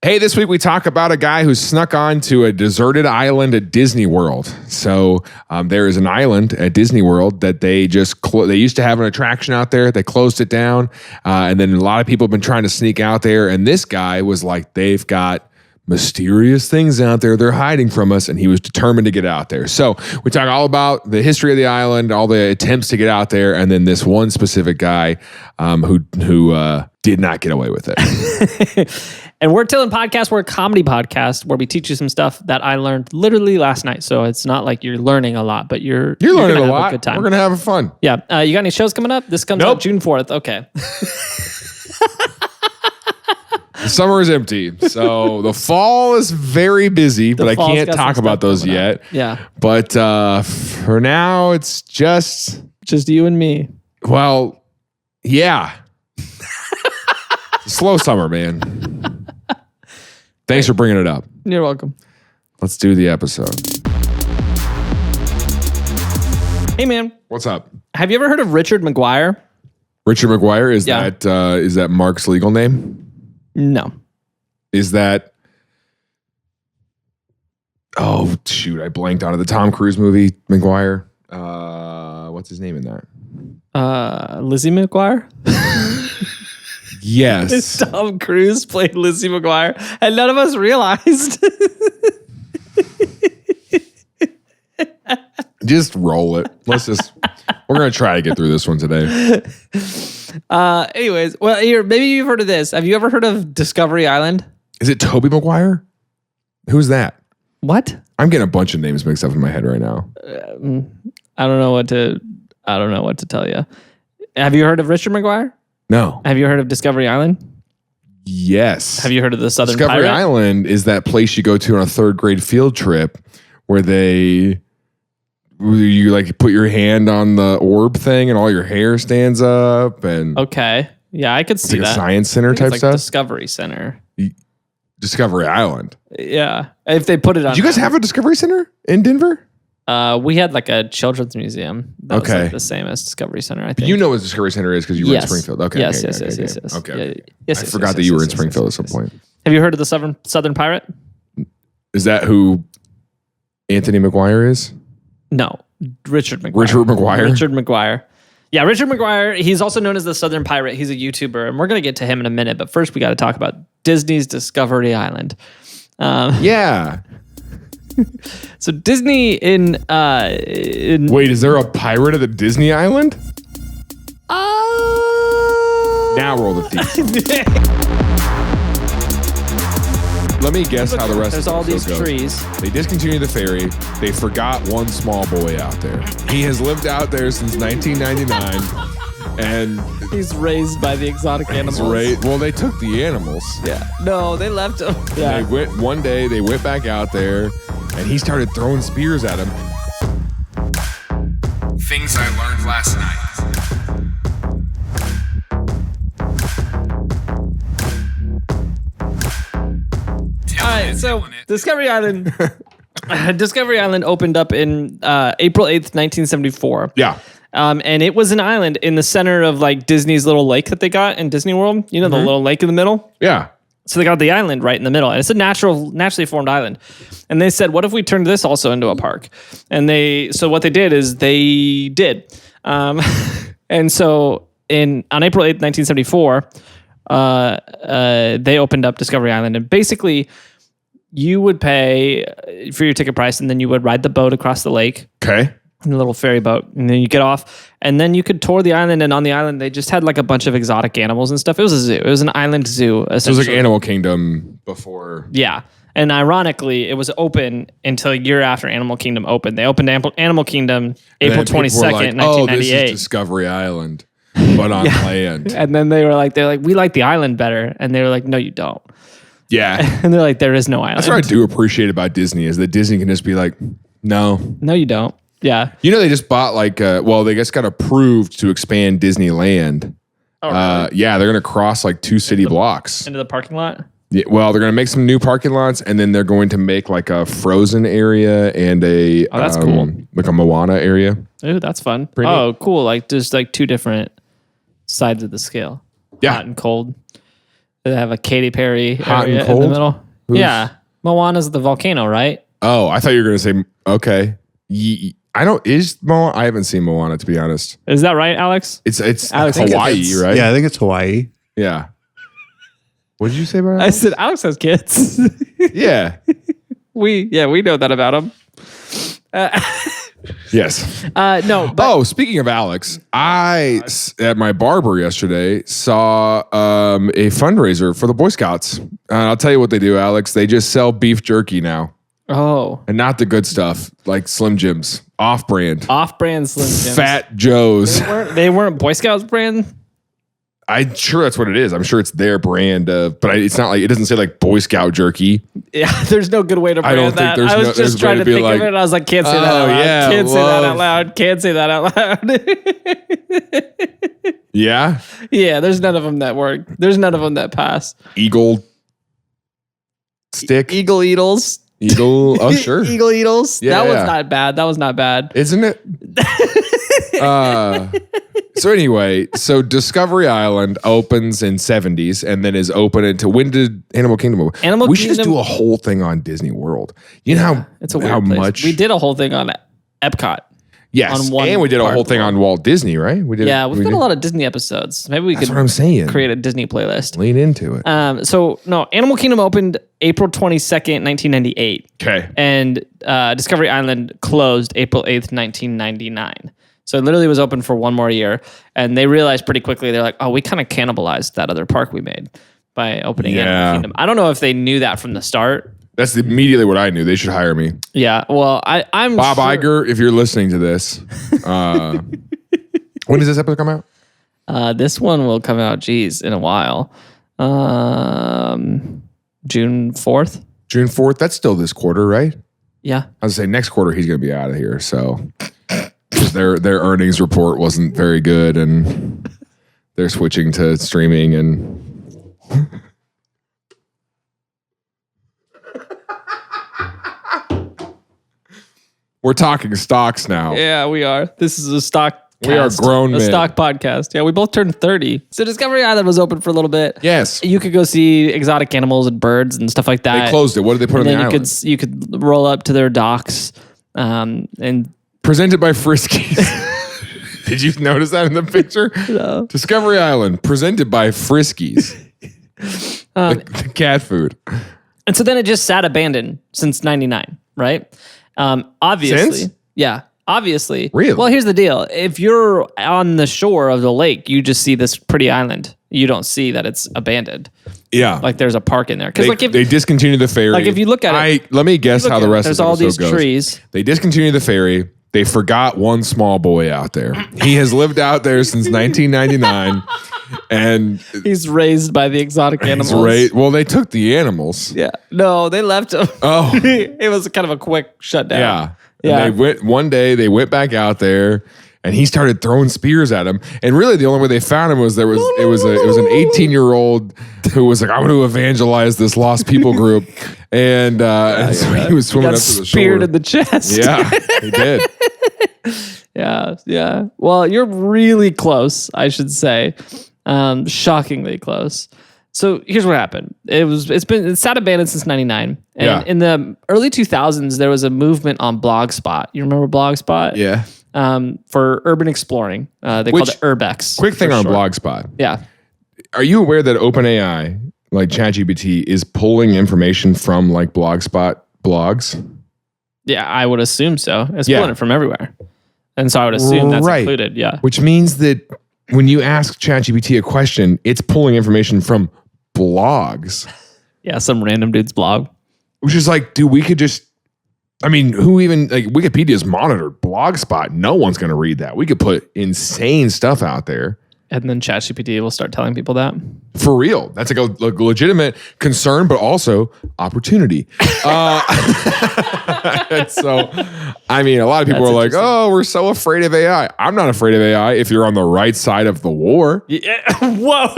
Hey, this week we talk about a guy who snuck on to a deserted island at Disney World. So there is an island at Disney World that they just they used to have an attraction out there. They closed it down, and then a lot of people have been trying to sneak out there. And this guy was like, they've got mysterious things out there they're hiding from us, and he was determined to get out there. So we talk all about the history of the island, all the attempts to get out there, and then this one specific guy who did not get away with it. And we're TILLN Podcast. We're a comedy podcast where we teach you some stuff that I learned literally last night. So it's not like you're learning a lot, but you're learning a have lot. A good time. We're gonna have fun. Yeah. You got any shows coming up? This comes out June 4th. Okay. The summer is empty, so the fall is very busy, but I can't talk about those yet. Yeah. But for now, it's just you and me. Well, yeah. Slow summer, man. Thanks for bringing it up. You're welcome. Let's do the episode. Hey, man. What's up? Have you ever heard of Richard McGuire? Richard McGuire? Is that Mark's legal name? No. Is that... Oh, shoot. I blanked out of the Tom Cruise movie, McGuire. What's his name in that? Lizzie McGuire? Yes. Tom Cruise played Lizzie McGuire, and none of us realized. Just roll it. We're going to try to get through this one today. Anyways, well, here, maybe you've heard of this. Have you ever heard of Discovery Island? Is it Tobey Maguire? Who's that? What? I'm getting a bunch of names mixed up in my head right now. I don't know what to tell you. Have you heard of Richard McGuire? No. Have you heard of Discovery Island? Yes. Have you heard of the Southern Discovery Pirate? Island is that place you go to on a third grade field trip where you like put your hand on the orb thing and all your hair stands up and okay. Yeah, I could see like that. A science center type like stuff. Discovery Center. Discovery Island. Yeah. If they put it on. Did you guys have a Discovery Center in Denver? We had like a children's museum. That was like the same as Discovery Center, I think. You know what Discovery Center is because you were in Springfield. Okay. Yes. Okay. Yes, I forgot that you were in Springfield at some point. Have you heard of the Southern Pirate? Is that who Anthony McGuire is? No. Richard McGuire. Richard McGuire? Yeah, Richard McGuire. He's also known as the Southern Pirate. He's a YouTuber, and we're going to get to him in a minute. But first, we got to talk about Disney's Discovery Island. Yeah. So Disney in wait, is there a pirate at the Disney Island? Now roll the theme. Let me guess how the rest There's of the all these goes. trees. They discontinued the ferry. They forgot one small boy out there. He has lived out there since 1999. And he's raised by the exotic animals. Well, they took the animals. Yeah. No, they left him. Yeah. One day they went back out there and he started throwing spears at him. Things I learned last night. All right, so Discovery Island opened up in April 8th, 1974. Yeah. And it was an island in the center of like Disney's little lake that they got in Disney World. You know, the little lake in the middle? Yeah. So they got the island right in the middle. And it's a naturally formed island. And they said, what if we turned this also into a park? And so what they did is they did. And so on April 8th, 1974, they opened up Discovery Island. And basically, you would pay for your ticket price, and then you would ride the boat across the lake. Okay. In a little ferry boat, and then you get off, and then you could tour the island. And on the island, they just had like a bunch of exotic animals and stuff. It was a zoo. It was an island zoo. So it was like Animal Kingdom before. Yeah, and ironically, it was open until a year after Animal Kingdom opened. They opened Animal Kingdom April 22nd, 1998. Oh, this is Discovery Island, but on land. And then they're like, we like the island better, and they were like, no, you don't. Yeah, and they're like, there is no island. That's what I do appreciate about Disney is that Disney can just be like, no, you don't. Yeah. You know, they just bought they just got approved to expand Disneyland. Oh, really? Yeah, they're going to cross like 2 city blocks. Into the parking lot? Yeah, well, they're going to make some new parking lots, and then they're going to make like a Frozen area and that's cool. Like a Moana area. Ooh, that's fun. Pretty neat. Cool. Like just like 2 different sides of the scale. Yeah. Hot and cold. They have a Katy Perry Hot and area in cold? the middle. Yeah. Moana's the volcano, right? Oh, I thought you were going to say, okay. I haven't seen Moana, to be honest. Is that right, Alex? It's Alex, Hawaii, right? Yeah, I think it's Hawaii. Yeah. What did you say about it? I said Alex has kids. Yeah. we know that about him. Yes. No, but Speaking of Alex, at my barber yesterday saw a fundraiser for the Boy Scouts. I'll tell you what they do, Alex. They just sell beef jerky now. oh, And not the good stuff, like Slim Jims. Off-brand. off-brand Slim Jims. Fat Joe's. They weren't Boy Scouts brand. I'm sure that's what it is. I'm sure it's their brand of, but it's not like, it doesn't say like Boy Scout jerky. Yeah, there's no good way to brand don't think that. there's I was no- just there's trying way to to be think like, of it. And I was like, can't say that oh, out loud. yeah, Can't say that love. out loud. Can't say that out loud. Yeah. Yeah, there's none of them that work. There's none of them that pass. Eagle stick. Eagle Eatles. Eagle. Oh, sure. Eagle Eatles. Yeah, that yeah. was not bad. That was not bad. Isn't it? So anyway, so Discovery Island opens in 70s and then is open until, when did Animal Kingdom open? We should just do a whole thing on Disney World. You know how, It's a weird how place. much We did a whole thing on Epcot. yes, on one and we did a part whole of the thing world. on Walt Disney, right? We did. Yeah, we've got did- a lot of Disney episodes. Maybe we That's could what I'm saying. create a Disney playlist. Lean into it. So no, Animal Kingdom opened April 22nd, 1998. Okay. And Discovery Island closed April 8th, 1999. So it literally was open for one more year. And they realized pretty quickly, they're like, oh, we kind of cannibalized that other park we made by opening Yeah. Animal Kingdom. I don't know if they knew that from the start. That's immediately what I knew. They should hire me. Yeah, well, I'm Bob sure, Iger, if you're listening to this, when does this episode come out? this one will come out, in a while. June 4th. June 4th. That's still this quarter, right? Yeah. I was saying next quarter he's going to be out of here. So 'cause their earnings report wasn't very good, and they're switching to streaming and. We're talking stocks now. Yeah, we are. This is a stock. We are grown A men. stock podcast. Yeah, we both turned 30. So Discovery Island was open for a little bit. Yes. You could go see exotic animals and birds and stuff like that. They closed it. What did they put on And the then island? you could roll up to their docks. And Presented by Friskies. Did you notice that in the picture? No. Discovery Island, presented by Friskies. The cat food. and so then it just sat abandoned since 99, right? Obviously. Since? Yeah. Obviously. Really? Well, here's the deal. If you're on the shore of the lake, you just see this pretty island. You don't see that it's abandoned. Yeah. Like there's a park in there. Because They, like if they discontinued the ferry. like if you look at it- let me guess how the rest there's of the all episode these goes. trees. They discontinued the ferry. They forgot one small boy out there. He has lived out there since 1999, and He's raised by the exotic animals. well, they took the animals. Yeah. No, they left him. Oh, It was kind of a quick shutdown. yeah. Yeah. And they went one day. They went back out there, and he started throwing spears at him. And really, the only way they found him was it was an 18-year-old who was like, "I'm going to evangelize this lost people group," and so he was swimming Got up to the shore. speared in the chest. Yeah, he did. Yeah. Well, you're really close, I should say. Shockingly close. So here's what happened. It's sat abandoned since 99. And Yeah. in the early 2000s, there was a movement on Blogspot. You remember Blogspot? Yeah. For urban exploring. They called it Urbex. Quick thing for on short. Blogspot. Yeah. Are you aware that OpenAI, like ChatGPT, is pulling information from like Blogspot blogs? Yeah, I would assume so. It's Yeah. pulling it from everywhere. And so I would assume that's Right. included. Yeah. Which means that when you ask ChatGPT a question, it's pulling information from blogs, Yeah, some random dude's blog. which is like, dude, we could just, I mean, who even, like Wikipedia's monitored Blogspot. No one's going to read that. We could put insane stuff out there. And then ChatGPT will start telling people that. For real. That's like a legitimate concern, but also opportunity. And so, I mean, a lot of people That's are like, interesting. oh, we're so afraid of AI. I'm not afraid of AI if you're on the right side of the war. Yeah. Whoa.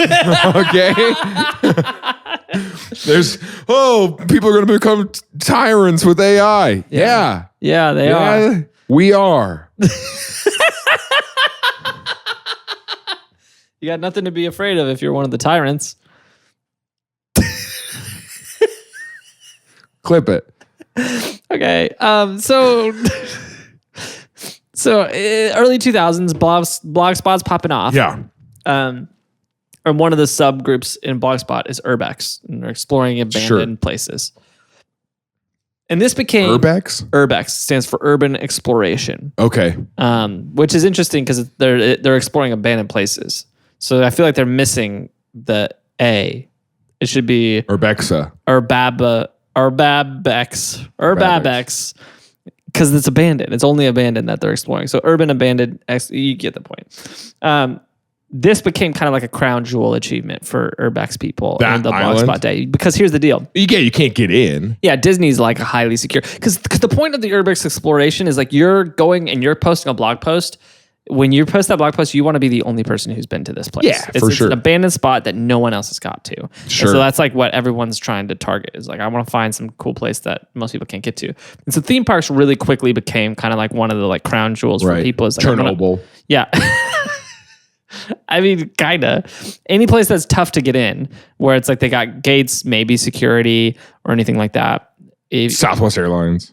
Okay. People are going to become tyrants with AI. Yeah. Yeah, they are. We are. You got nothing to be afraid of if you're one of the tyrants. Clip it. Okay. So early 2000s, Blogspot's popping off. Yeah. And one of the subgroups in Blogspot is Urbex, and they're exploring abandoned places. And this became Urbex? Urbex stands for Urban Exploration. Okay. Which is interesting because they're exploring abandoned places. So I feel like they're missing the A. It should be Urbexa. Urbex. Because it's abandoned. It's only abandoned that they're exploring. So urban abandoned, you get the point. This became kind of like a crown jewel achievement for Urbex people in the Blogspot day. Because here's the deal. You can't get in. Yeah, Disney's like a highly secure. Because the point of the Urbex exploration is like you're going and you're posting a blog post. When you post that blog post, you want to be the only person who's been to this place. Yeah, it's an abandoned spot that no one else has got to. Sure. And so that's like what everyone's trying to target is like, I want to find some cool place that most people can't get to. And so theme parks really quickly became kind of like one of the like crown jewels for people. Is like, Chernobyl. Yeah. I mean, kind of. Any place that's tough to get in, where it's like they got gates, maybe security or anything like that. Southwest Airlines.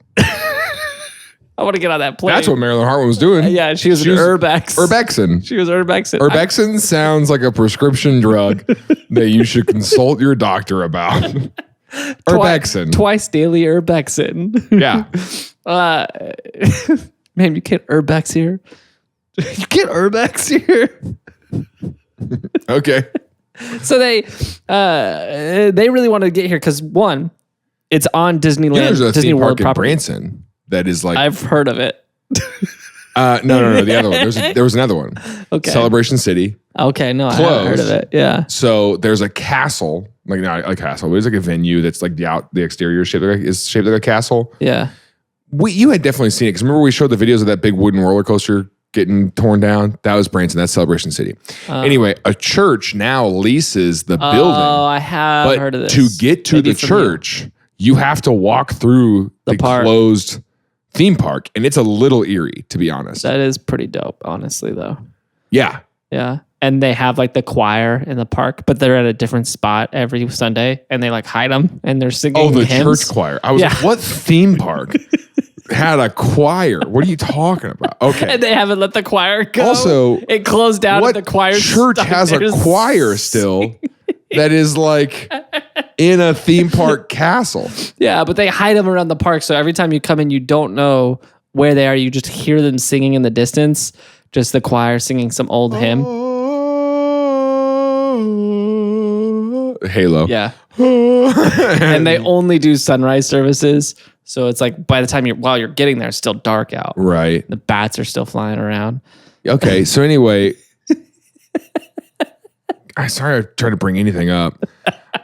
I want to get on that plane. That's what Marilyn Hartman was doing. Yeah, she was Urbex. Urbexin. She was Urbexin. Urbexin sounds like a prescription drug that you should consult your doctor about. Urbexin. Twice daily Urbexin. Yeah. Man, you get Urbex here. You get Urbex here. Okay. So they really wanted to get here because one, it's on Disneyland. There's a Disney theme World park in property. Branson that is like I've heard of it. No, the other one. There was another one. Okay. Celebration City. Okay, no, I haven't heard of it. Yeah. So there's a castle, like not a castle, but it's like a venue that's like the exterior is shaped like a castle. Yeah. You had definitely seen it because remember we showed the videos of that big wooden roller coaster getting torn down. That was Branson. That's Celebration City. Anyway, a church now leases the building. Oh, I have heard of this. To get to the church, you have to walk through the closed theme park, and it's a little eerie, to be honest. That is pretty dope, honestly, though. Yeah. Yeah. And they have like the choir in the park, but they're at a different spot every Sunday, and they like hide them, and they're singing the hymns. church choir. I was like, what theme park had a choir? What are you talking about? Okay. And they haven't let the choir go. Also, it closed down and the choir church has a choir still that is like in a theme park castle. Yeah, but they hide them around the park, so every time you come in, you don't know where they are. You just hear them singing in the distance, just the choir singing some old hymn. Halo. Yeah. And they only do sunrise services. So it's like by the time while you're getting there, it's still dark out. Right. The bats are still flying around. Okay. So anyway, I'm sorry I tried to bring anything up.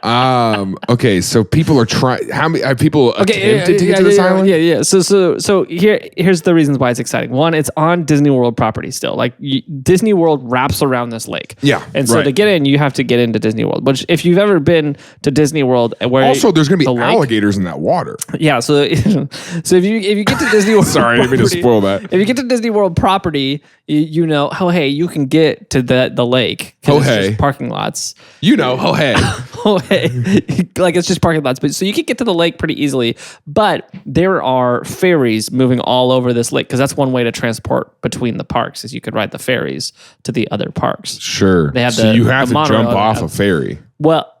Okay. So people are trying. How many people attempted to get to this island? Yeah. So here's the reasons why it's exciting. One, it's on Disney World property still. Like Disney World wraps around this lake. Yeah. And so to get in, you have to get into Disney World. Which if you've ever been to Disney World, where also there's going to be alligators in that water. Yeah. So if you get to Disney World, sorry, I didn't mean to spoil that. If you get to Disney World property, you know, oh hey, you can get to the lake. Oh it's hey, just parking lots. You know, oh hey, oh hey. Like it's just parking lots, but so you can get to the lake pretty easily. But there are ferries moving all over this lake because that's one way to transport between the parks. Is you could ride the ferries to the other parks. Sure. They have you have to jump off a ferry. Well,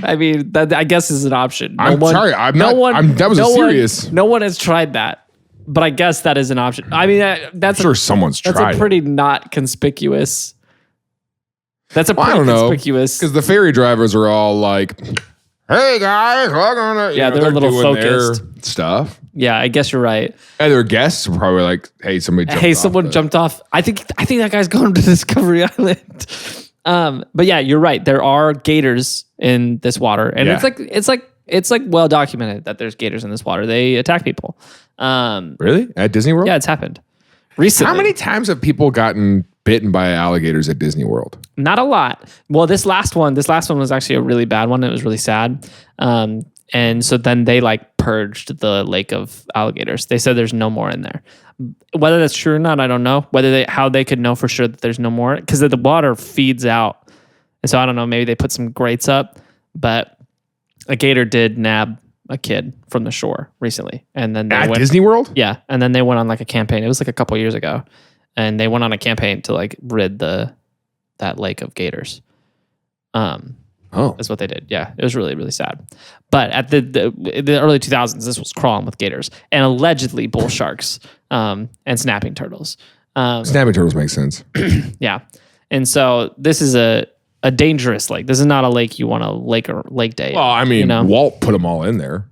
I mean that I guess is an option. That was serious. No one has tried that, but I guess that is an option. I mean that's I'm sure someone's tried. That's a pretty not conspicuous. That's a pretty conspicuous. Because the ferry drivers are all like, "Hey guys, welcome to." Yeah, they're a little focused. Their stuff. Yeah, I guess you're right. And their guests are probably like, "Hey, someone jumped off." I think that guy's going to Discovery Island. But yeah, you're right. There are gators in this water, and it's like well documented that there's gators in this water. They attack people. Really? At Disney World? Yeah, it's happened recently. How many times have people gotten bitten by alligators at Disney World? Not a lot. Well, this last one was actually a really bad one. It was really sad. And so then they like purged the lake of alligators. They said there's no more in there. Whether that's true or not, I don't know. How they could know for sure that there's no more, because the water feeds out. And so I don't know, maybe they put some grates up, but a gator did nab a kid from the shore recently, and then they At went, Disney World? yeah, and then they went on like a campaign. It was like a couple years ago, and they went on a campaign to like rid that lake of gators. That's what they did. Yeah, it was really, really sad. But at the early 2000s, this was crawling with gators and allegedly bull sharks and snapping turtles. Snapping turtles make sense. Yeah, and so this is a dangerous lake. This is not a lake you want to lake day. Well, I mean, Walt put them all in there.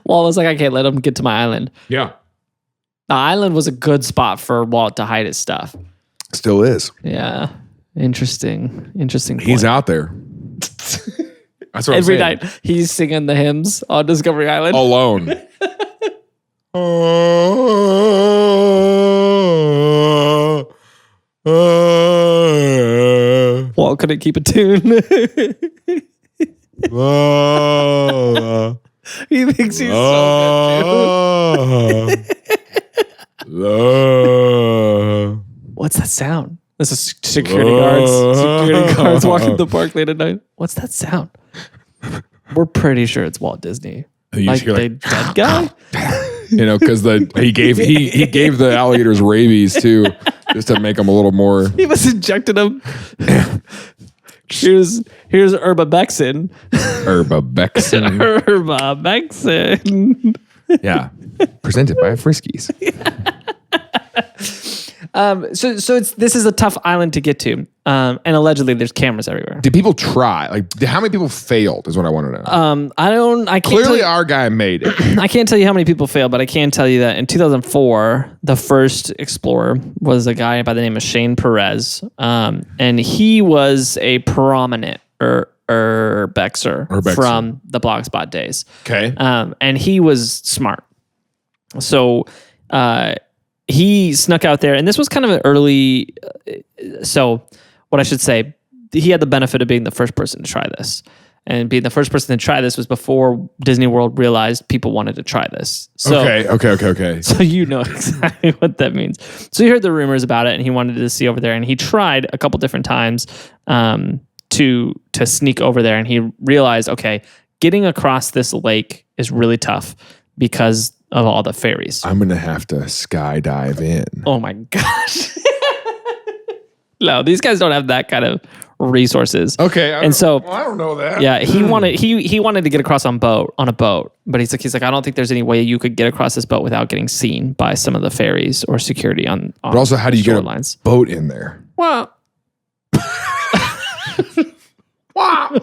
Walt was like, I can't let them get to my island. Yeah. The island was a good spot for Walt to hide his stuff. Still is. Yeah. Interesting point. He's out there. That's what Every I'm saying. night he's singing the hymns on Discovery Island. Alone. Walt couldn't keep a tune. He thinks he's so good too. What's that sound? This is security guards walking the park late at night. What's that sound? We're pretty sure it's Walt Disney. Like the dead guy? Because he gave the alligators rabies too, just to make them a little more. He was injecting them. Here's Urbexin. Urbexin. Yeah. Presented by Friskies. So this is a tough island to get to, and allegedly there's cameras everywhere. Did people try? Like, how many people failed? Is what I want to know. I can't Clearly, our guy made it. I can't tell you how many people failed, but I can tell you that in 2004, the first explorer was a guy by the name of Shane Perez, and he was a prominent Urbexer from the Blogspot days. Okay, and he was smart, so. He snuck out there, and this was kind of an early. So, what I should say, he had the benefit of being the first person to try this, and being the first person to try this was before Disney World realized people wanted to try this. So, okay. So you know exactly what that means. So he heard the rumors about it, and he wanted to see over there, and he tried a couple different times to sneak over there, and he realized, okay, getting across this lake is really tough because of all the ferries. I'm going to have to skydive in. Oh my gosh. No, these guys don't have that kind of resources. Okay. I don't know that. Yeah, he wanted to get across on a boat, but he's like, I don't think there's any way you could get across this boat without getting seen by some of the ferries or security on But also, how do you shorelines. Get a boat in there? Well, Wow.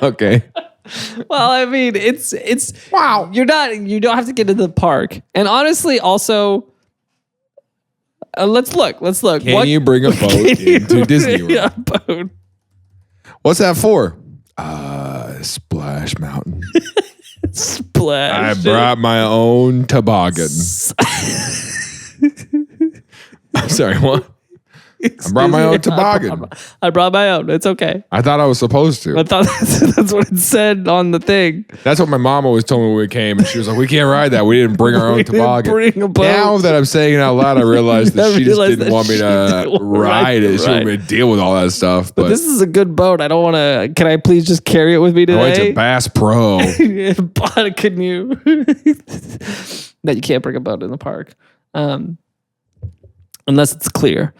Okay. well, I mean, it's Wow. You don't have to get into the park. And honestly, also, let's look. Can you bring a boat into Disney World? A boat. What's that for? Splash Mountain. Splash. I brought my own toboggan. I'm sorry, what? I brought my own toboggan. I brought my own. It's okay. I thought I was supposed to. I thought that's what it said on the thing. That's what my mom always told me when we came, and she was like, "We can't ride that. We didn't bring our own toboggan." Bring a boat. Now that I'm saying it out loud, I realize that she just didn't want me to ride it. She wanted me to deal with all that stuff. But this is a good boat. I don't want to. Can I please just carry it with me today? I went to Bass Pro. But couldn't you? That you can't bring a boat in the park, unless it's clear.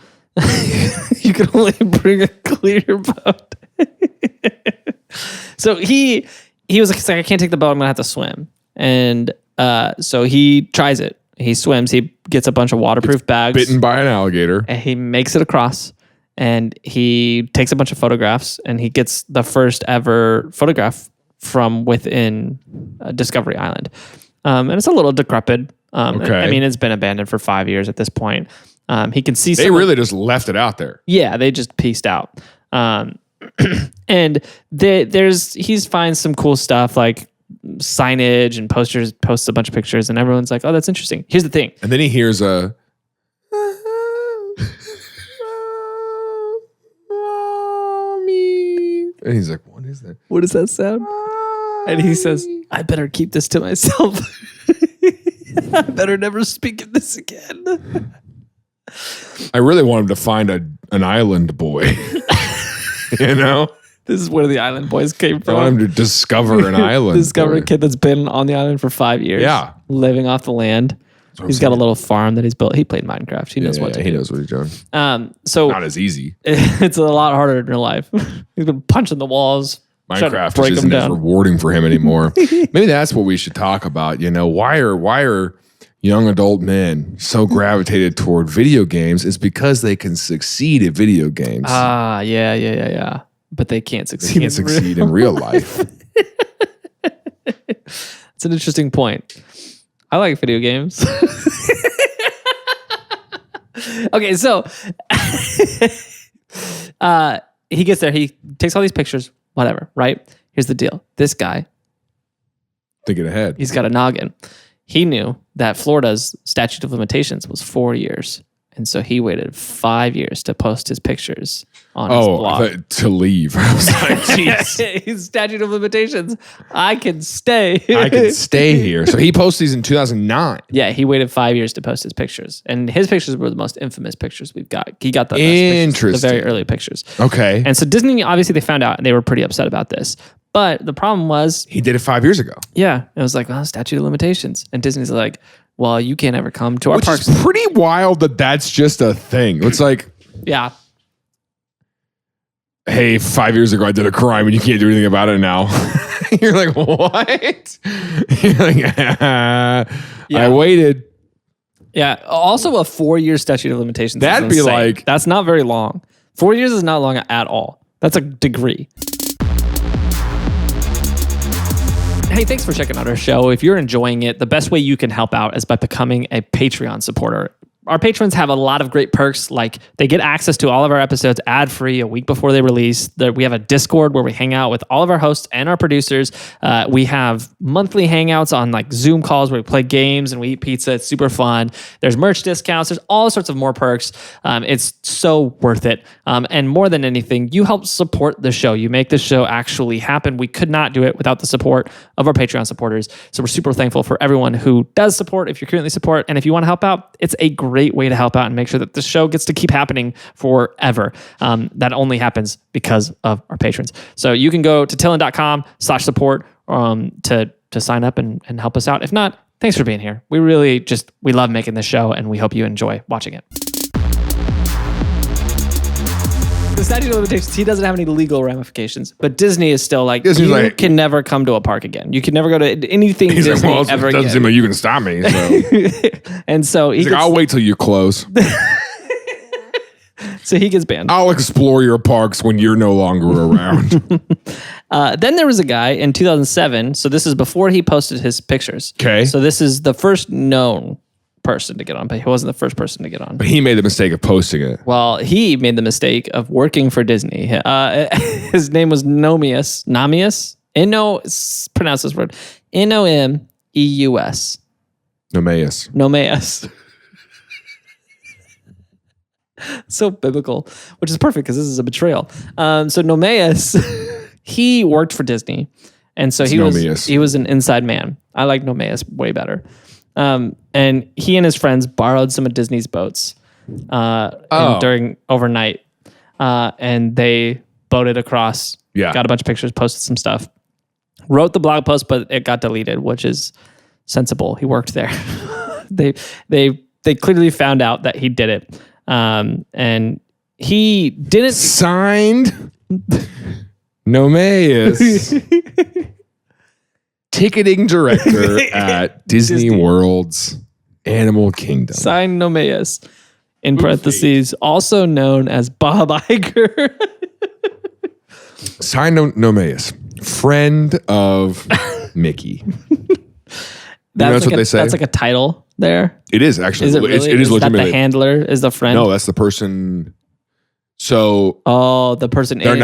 You can only bring a clear boat. So he was like, I can't take the boat. I'm gonna have to swim. And so he tries it. He swims. He gets a bunch of waterproof bags. Bitten by an alligator. And he makes it across. And he takes a bunch of photographs. And he gets the first ever photograph from within Discovery Island. And it's a little decrepit. Okay. I mean, it's been abandoned for 5 years at this point. He can see. They really just left it out there. Yeah, they just pieced out. And he finds some cool stuff like signage and posters. Posts a bunch of pictures, and everyone's like, "Oh, that's interesting." Here's the thing. And then he hears a. And he's like, "What is that? What does that sound?" And he says, "I better keep this to myself. I better never speak of this again." I really want him to find an island boy. You know? This is where the island boys came I from. want him to discover an island. Discover a kid that's been on the island for 5 years. Yeah. Living off the land. He's got a little farm that he's built. He played Minecraft. He knows what to do. He knows what he's doing. So Not as easy. it's a lot harder in real life. He's been punching the walls. Minecraft just isn't as rewarding for him anymore. Maybe that's what we should talk about. You know, why are young adult men so gravitated toward video games? It's because they can succeed at video games. Yeah. But they can't succeed. They can't succeed in real life. It's an interesting point. I like video games. Okay, so he gets there. He takes all these pictures, whatever, right? Here's the deal. This guy, thinking ahead, he's got a noggin. He knew that Florida's statute of limitations was 4 years. And so he waited 5 years to post his pictures on his blog. To leave. I was like, jeez. His statute of limitations. I can stay. I can stay here. So he posted these in 2009. Yeah, he waited 5 years to post his pictures. And his pictures were the most infamous pictures we've got. He got the best pictures, the very early pictures. Okay. And so Disney, obviously they found out and they were pretty upset about this. But the problem was... He did it 5 years ago. Yeah. It was like, well, statute of limitations. And Disney's like, well, you can't ever come to our parks. Which is pretty wild that that's just a thing. It's like... Yeah. Hey, 5 years ago I did a crime and you can't do anything about it now. You're like, what? You're like, I waited. Yeah. Also a 4 year statute of limitations. That'd be like... That's not very long. 4 years is not long at all. That's a degree. Hey, thanks for checking out our show. If you're enjoying it, the best way you can help out is by becoming a Patreon supporter. Our patrons have a lot of great perks, like they get access to all of our episodes ad-free a week before they release. We have a Discord where we hang out with all of our hosts and our producers. We have monthly hangouts on like Zoom calls where we play games and we eat pizza. It's super fun. There's merch discounts. There's all sorts of more perks. It's so worth it. And more than anything, you help support the show. You make the show actually happen. We could not do it without the support of our Patreon supporters. So we're super thankful for everyone who does support. If you currently support and if you want to help out, it's a great way to help out and make sure that the show gets to keep happening forever. That only happens because of our patrons. So you can go to TILLN.com/support to sign up and help us out. If not, thanks for being here. We love making this show and we hope you enjoy watching it. The statute of limitations, he doesn't have any legal ramifications, but Disney is still like, you can never come to a park again. You can never go to anything Disney ever again. Doesn't seem like you can stop me. So. And so I'll wait till you close. So he gets banned. I'll explore your parks when you're no longer around. Then there was a guy in 2007. So this is before he posted his pictures. Okay. So this is the first known person to get on, but he wasn't the first person to get on. But he made the mistake of posting it. Well, he made the mistake of working for Disney. His name was Nomius. Pronounce this word. Nomeus. Nomeus. So biblical, which is perfect because this is a betrayal. So Nomeus, he worked for Disney. And so he was an inside man. I like Nomeus way better. And he and his friends borrowed some of Disney's boats during overnight. And they boated across, got a bunch of pictures, posted some stuff, wrote the blog post, but it got deleted, which is sensible. He worked there. They clearly found out that he did it. And he didn't... Signed Nomeus. Ticketing director at Disney World's Animal Kingdom. Signed Nomeus, in parentheses, also known as Bob Iger. Signed Nomeus, friend of Mickey. That's what they say? That's like a title there. It is actually. Is it really? It is legitimately. That the handler is the friend? No, that's the person. So the person they're in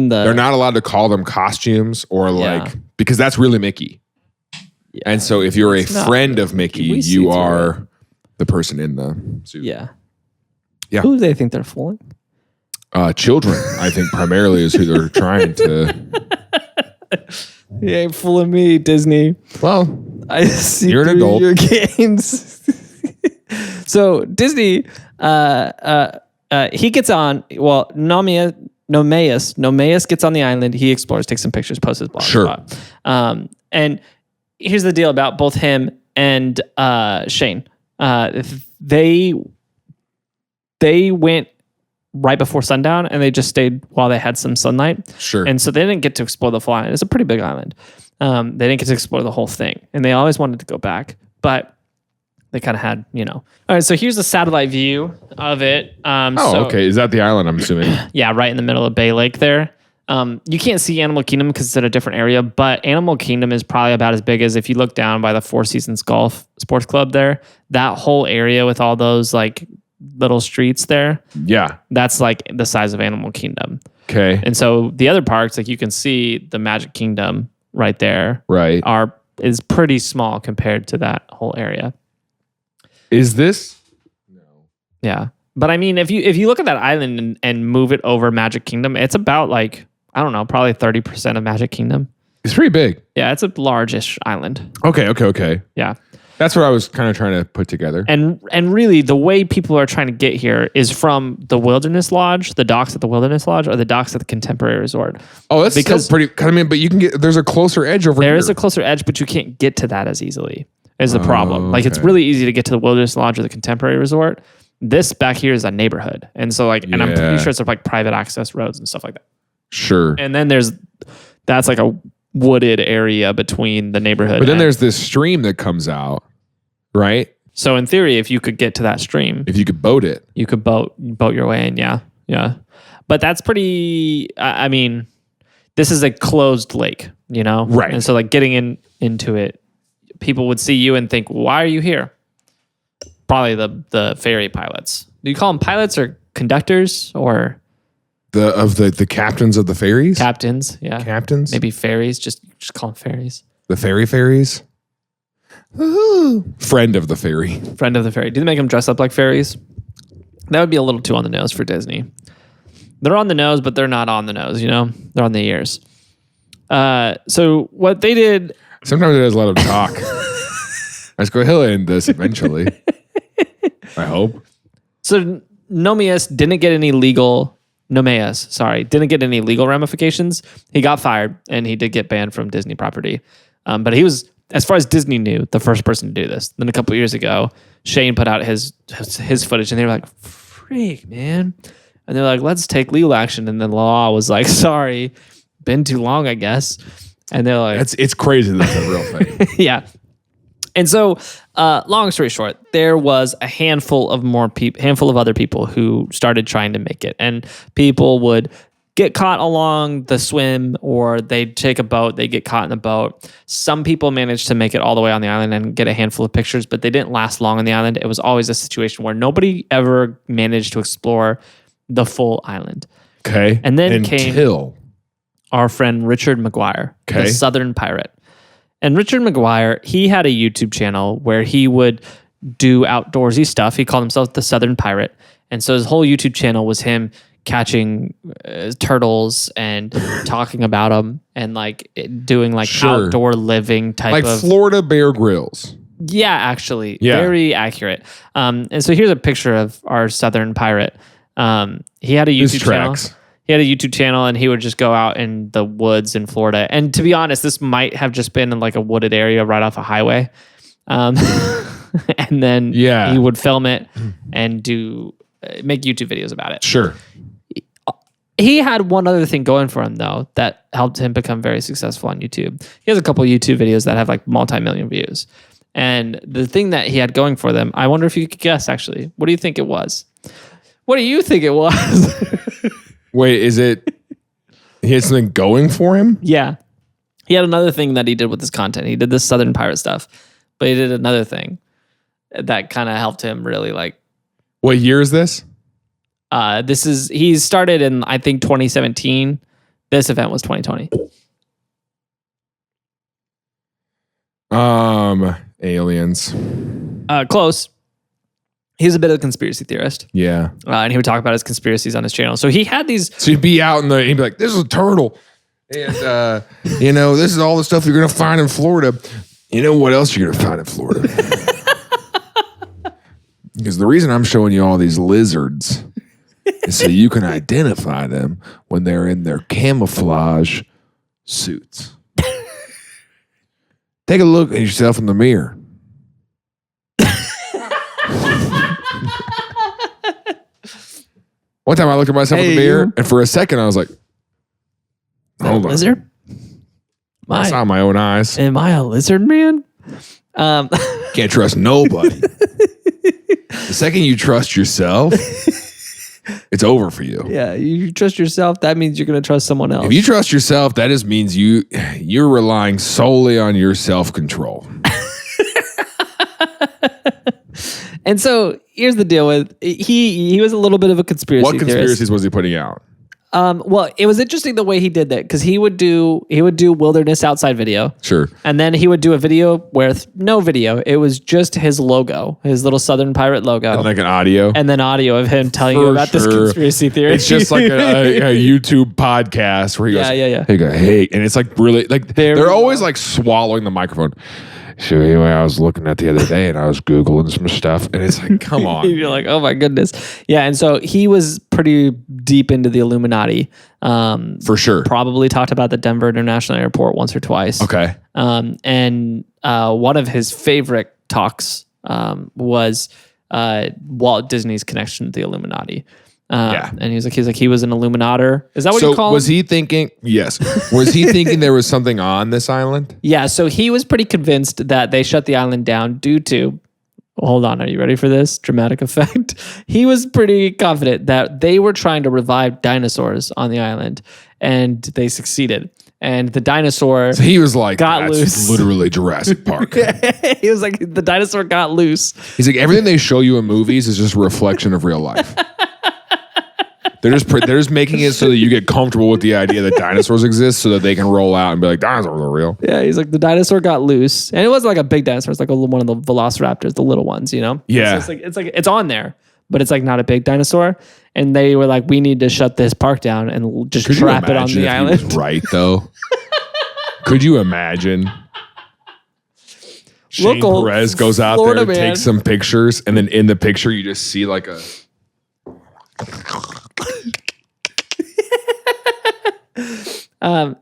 the they're not allowed to call them costumes or because that's really Mickey. Yeah. And so if you're a friend of Mickey, you are the person in the suit. Yeah. Yeah. Who do they think they're fooling? Children, I think primarily is who they're trying to. You ain't fooling me, Disney. Well, I see you're an adult. Your games. So Disney, he gets on. Well, Nomeus gets on the island. He explores, takes some pictures, posts his blog spot. And here's the deal about both him and Shane. They went right before sundown, and they just stayed while they had some sunlight. Sure. And so they didn't get to explore the full island. It's a pretty big island. They didn't get to explore the whole thing, and they always wanted to go back, but they kind of had, All right, so here's a satellite view of it. Okay. Is that the island, I'm assuming? Yeah, right in the middle of Bay Lake there. You can't see Animal Kingdom because it's in a different area, but Animal Kingdom is probably about as big as if you look down by the Four Seasons Golf Sports Club there. That whole area with all those like little streets there. Yeah. That's like the size of Animal Kingdom. Okay. And so the other parks, like you can see the Magic Kingdom right there. Right. Is pretty small compared to that whole area. Is this? No. Yeah. But I mean, if you look at that island and move it over Magic Kingdom, it's about like, I don't know, probably 30% of Magic Kingdom. It's pretty big. Yeah, it's a large-ish island. Okay. Yeah. That's what I was kind of trying to put together. And really, the way people are trying to get here is from the Wilderness Lodge, the docks at the Wilderness Lodge, or the docks at the Contemporary Resort. Oh, that's still pretty. I mean, but you can get. There's a closer edge over here. There is a closer edge, but you can't get to that as easily. Is the problem? Like it's really easy to get to the Wilderness Lodge or the Contemporary Resort. This back here is a neighborhood, and so like, and I'm pretty sure it's like private access roads and stuff like that. Sure. And then that's like a wooded area between the neighborhood. But then there's this stream that comes out, right? So in theory, if you could get to that stream, if you could boat it, you could boat your way in. Yeah. But that's pretty. I mean, this is a closed lake, right? And so like getting into it, people would see you and think, "Why are you here?" Probably the ferry pilots. Do you call them pilots or conductors or the captains of the ferries? Captains, yeah. Captains? Maybe ferries. Just call them ferries. The ferries? Ooh. Friend of the ferry. Friend of the ferry. Do they make them dress up like ferries? That would be a little too on the nose for Disney. They're on the nose, but they're not on the nose, They're on the ears. So what they did... Sometimes it does let them talk. Let's go ahead and end this eventually. I hope. So Nomeus didn't get any legal ramifications. He got fired and he did get banned from Disney property. But he was, as far as Disney knew, the first person to do this. Then a couple years ago, Shane put out his footage and they were like, freak, man. And they're like, let's take legal action. And then law was like, sorry, been too long, I guess. And they're like, it's crazy that's a real thing. Yeah. And so, long story short, there was a handful of other people who started trying to make it, and people would get caught along the swim, or they'd take a boat, they get caught in the boat. Some people managed to make it all the way on the island and get a handful of pictures, but they didn't last long on the island. It was always a situation where nobody ever managed to explore the full island. Okay. And then came our friend Richard McGuire, the Southern Pirate. And Richard McGuire, he had a YouTube channel where he would do outdoorsy stuff. He called himself the Southern Pirate. And so his whole YouTube channel was him catching turtles and talking about them and like doing like outdoor living type of... Like Florida Bear Grylls. Yeah, actually. Yeah. Very accurate. And so here's a picture of our Southern Pirate. He had a YouTube channel. He had a YouTube channel and he would just go out in the woods in Florida. And to be honest, this might have just been in like a wooded area right off a highway. And then he would film it and make YouTube videos about it. Sure. He had one other thing going for him though that helped him become very successful on YouTube. He has a couple YouTube videos that have like multi-million views. And the thing that he had going for them, I wonder if you could guess actually. What do you think it was? What do you think it was? Wait, is it he had something going for him? Yeah. He had another thing that he did with his content. He did this Southern Pirate stuff, but he did another thing that kind of helped him really like. What year is this? He started in, I think, 2017. This event was 2020. Aliens. Close. He's a bit of a conspiracy theorist. Yeah. And he would talk about his conspiracies on his channel. So he had these... So he'd be out he'd be like, this is a turtle. And, this is all the stuff you're going to find in Florida. You know what else you're going to find in Florida? Because the reason I'm showing you all these lizards so you can identify them when they're in their camouflage suits. Take a look at yourself in the mirror. One time I looked at myself in the mirror, and for a second I was like, hold on. Lizard? I saw my own eyes. Am I a lizard man? Can't trust nobody. The second you trust yourself, it's over for you. Yeah, you trust yourself, that means you're going to trust someone else. If you trust yourself, that just means you're relying solely on your self-control. And so here's the deal with he was a little bit of a conspiracy What theorist. conspiracies was he putting out? Well, it was interesting the way he did that because he would do wilderness outside video. Sure. And then he would do a video with no video. It was just his logo, his little Southern Pirate logo. And like an audio. And then audio of him telling you about this conspiracy theory. It's just like a YouTube podcast where he goes, Yeah. He goes, hey, and it's like really like they're always like swallowing the microphone. So anyway, I was looking at the other day and I was Googling some stuff and it's like, come on. You're like, oh my goodness. Yeah. And so he was pretty deep into the Illuminati. For sure. Probably talked about the Denver International Airport once or twice. Okay. And one of his favorite talks was Walt Disney's connection to the Illuminati. And he's like he was an Illuminator. Is that what you call him? Was he thinking? Yes. Was he thinking there was something on this island? Yeah. So he was pretty convinced that they shut the island down due to. Hold on. Are you ready for this dramatic effect? He was pretty confident that they were trying to revive dinosaurs on the island, and they succeeded. And the dinosaur So he was like, got that's loose. literally Jurassic Park. He was like, the dinosaur got loose. He's like, everything they show you in movies is just a reflection of real life. They're just making it so that you get comfortable with the idea that dinosaurs exist so that they can roll out and be like, dinosaurs are real. Yeah, he's like, the dinosaur got loose. And it wasn't like a big dinosaur. It's like one of the velociraptors, the little ones, you know? Yeah. So it's on there, but it's like not a big dinosaur. And they were like, we need to shut this park down and just trap it on the island. He was right, though. Could you imagine? Shane Local Perez goes out Florida there, man. takes some pictures, and then in the picture, you just see like a...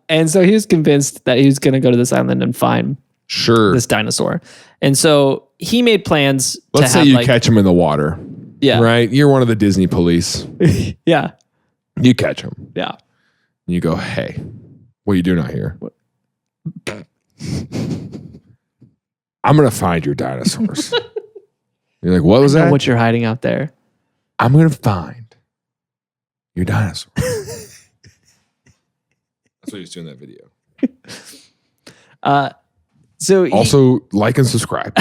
And so he was convinced that he was going to go to this island and find this dinosaur. And so he made plans. Let's say you catch him in the water. Yeah. Right? You're one of the Disney police. Yeah. You catch him. Yeah. And you go, hey, what are you doing out here? I'm going to find your dinosaurs. You're like, what was that? What you're hiding out there. I'm going to find your dinosaur. That's what he was doing in that video. So also, like and subscribe.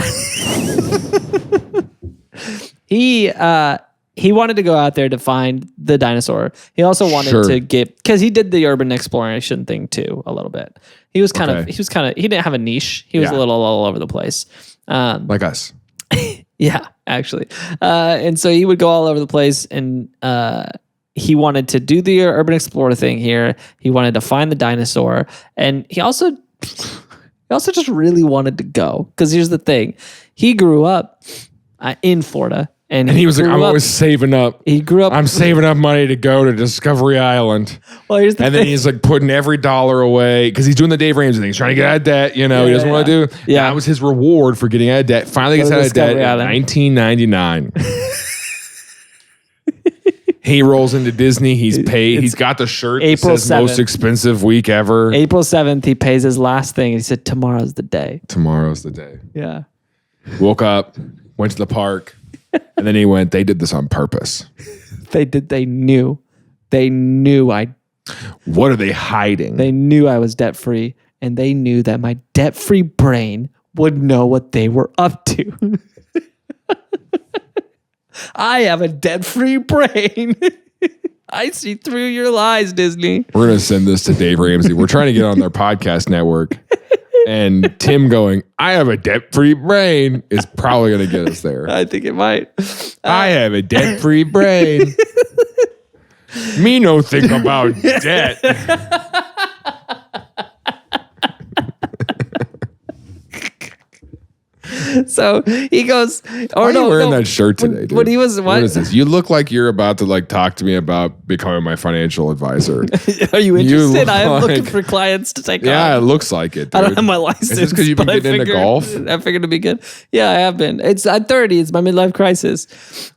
He wanted to go out there to find the dinosaur. He also wanted to get, because he did the urban exploration thing too a little bit. He was kind of he didn't have a niche. He was a little all over the place. Like us. Yeah, actually. And so he would go all over the place, and he wanted to do the urban explorer thing here. He wanted to find the dinosaur, and he also just really wanted to go. Because here's the thing. He grew up in Florida. And he was like, I'm always saving up. He grew up. I'm saving up money to go to Discovery Island. Well, here's the thing. And then he's like putting every dollar away because he's doing the Dave Ramsey thing. He's trying to get out of debt. You know, he doesn't want to do. Yeah. That was his reward for getting out of debt. Finally gets out of debt in 1999. He rolls into Disney. He's paid. He's got the shirt that April says 7th. most expensive week ever. April 7th, he pays his last thing. He said, tomorrow's the day. Tomorrow's the day. Yeah. Woke up, went to the park, and then he went, they did this on purpose. They knew. What are they hiding? They knew I was debt free, and they knew that my debt free brain would know what they were up to. I have a debt free brain. I see through your lies, Disney. We're going to send this to Dave Ramsey. We're trying to get on their podcast network. And Tim going, I have a debt-free brain is probably going to get us there. I think it might. I have a debt-free brain. Me no think about debt. So he goes, Why are you wearing that shirt today, dude? When he was, what is this? You look like you're about to like talk to me about becoming my financial advisor. Are you interested? I am looking for clients to take on. Yeah, it looks like it, dude. I don't have my license. Is this because you've been getting into golf? I figured it'd be good. Yeah, I have been. I'm 30. It's my midlife crisis.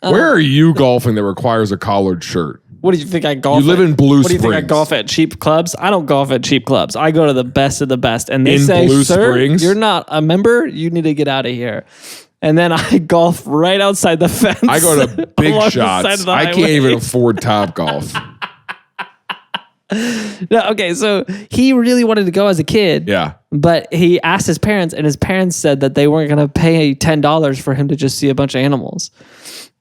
Where are you golfing that requires a collared shirt? What do you think I golf? You live in Blue Springs. What do you think I golf at? Cheap clubs? I don't golf at cheap clubs. I go to the best of the best. And they in say, Blue sir, Springs? you're not a member. You need to get out of here. And then I golf right outside the fence. I go to Big Shots. I can't even afford Top Golf. No, okay, so he really wanted to go as a kid. Yeah. But he asked his parents, and his parents said that they weren't going to pay $10 for him to just see a bunch of animals.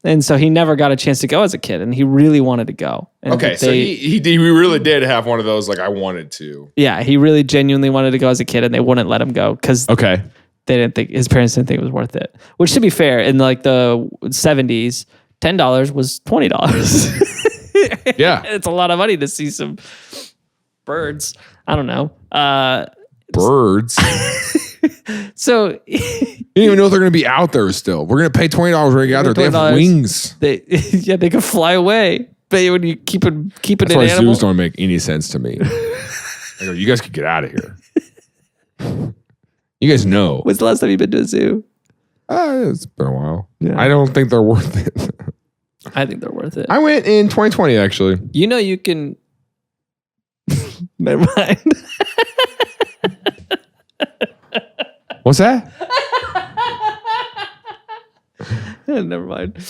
And so he never got a chance to go as a kid, and he really wanted to go. And okay, so he really did have one of those, like, I wanted to. Yeah, he really genuinely wanted to go as a kid, and they wouldn't let him go because they didn't think, his parents didn't think it was worth it. Which, to be fair, in like the 70s, $10 was $20. Yeah. It's a lot of money to see some birds. I don't know. Birds? So you don't even know if they're going to be out there still. We're going to pay $20 when we get out there. They have wings. They can fly away. But when you keep it That's an why animal. zoos don't make any sense to me. I go, you guys could get out of here. You guys know. When's the last time you've been to a zoo? It's been a while. Yeah. I don't think they're worth it. I think they're worth it. I went in 2020, actually. You know you can... Never mind. What's that? Never mind.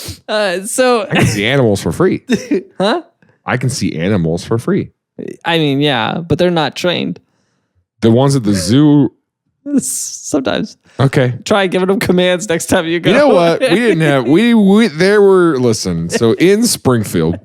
So I can see animals for free. Huh? I can see animals for free. I mean, yeah, but they're not trained. The ones at the zoo. Sometimes. Okay. Try giving them commands next time you go. You know what? We didn't have, listen, so in Springfield,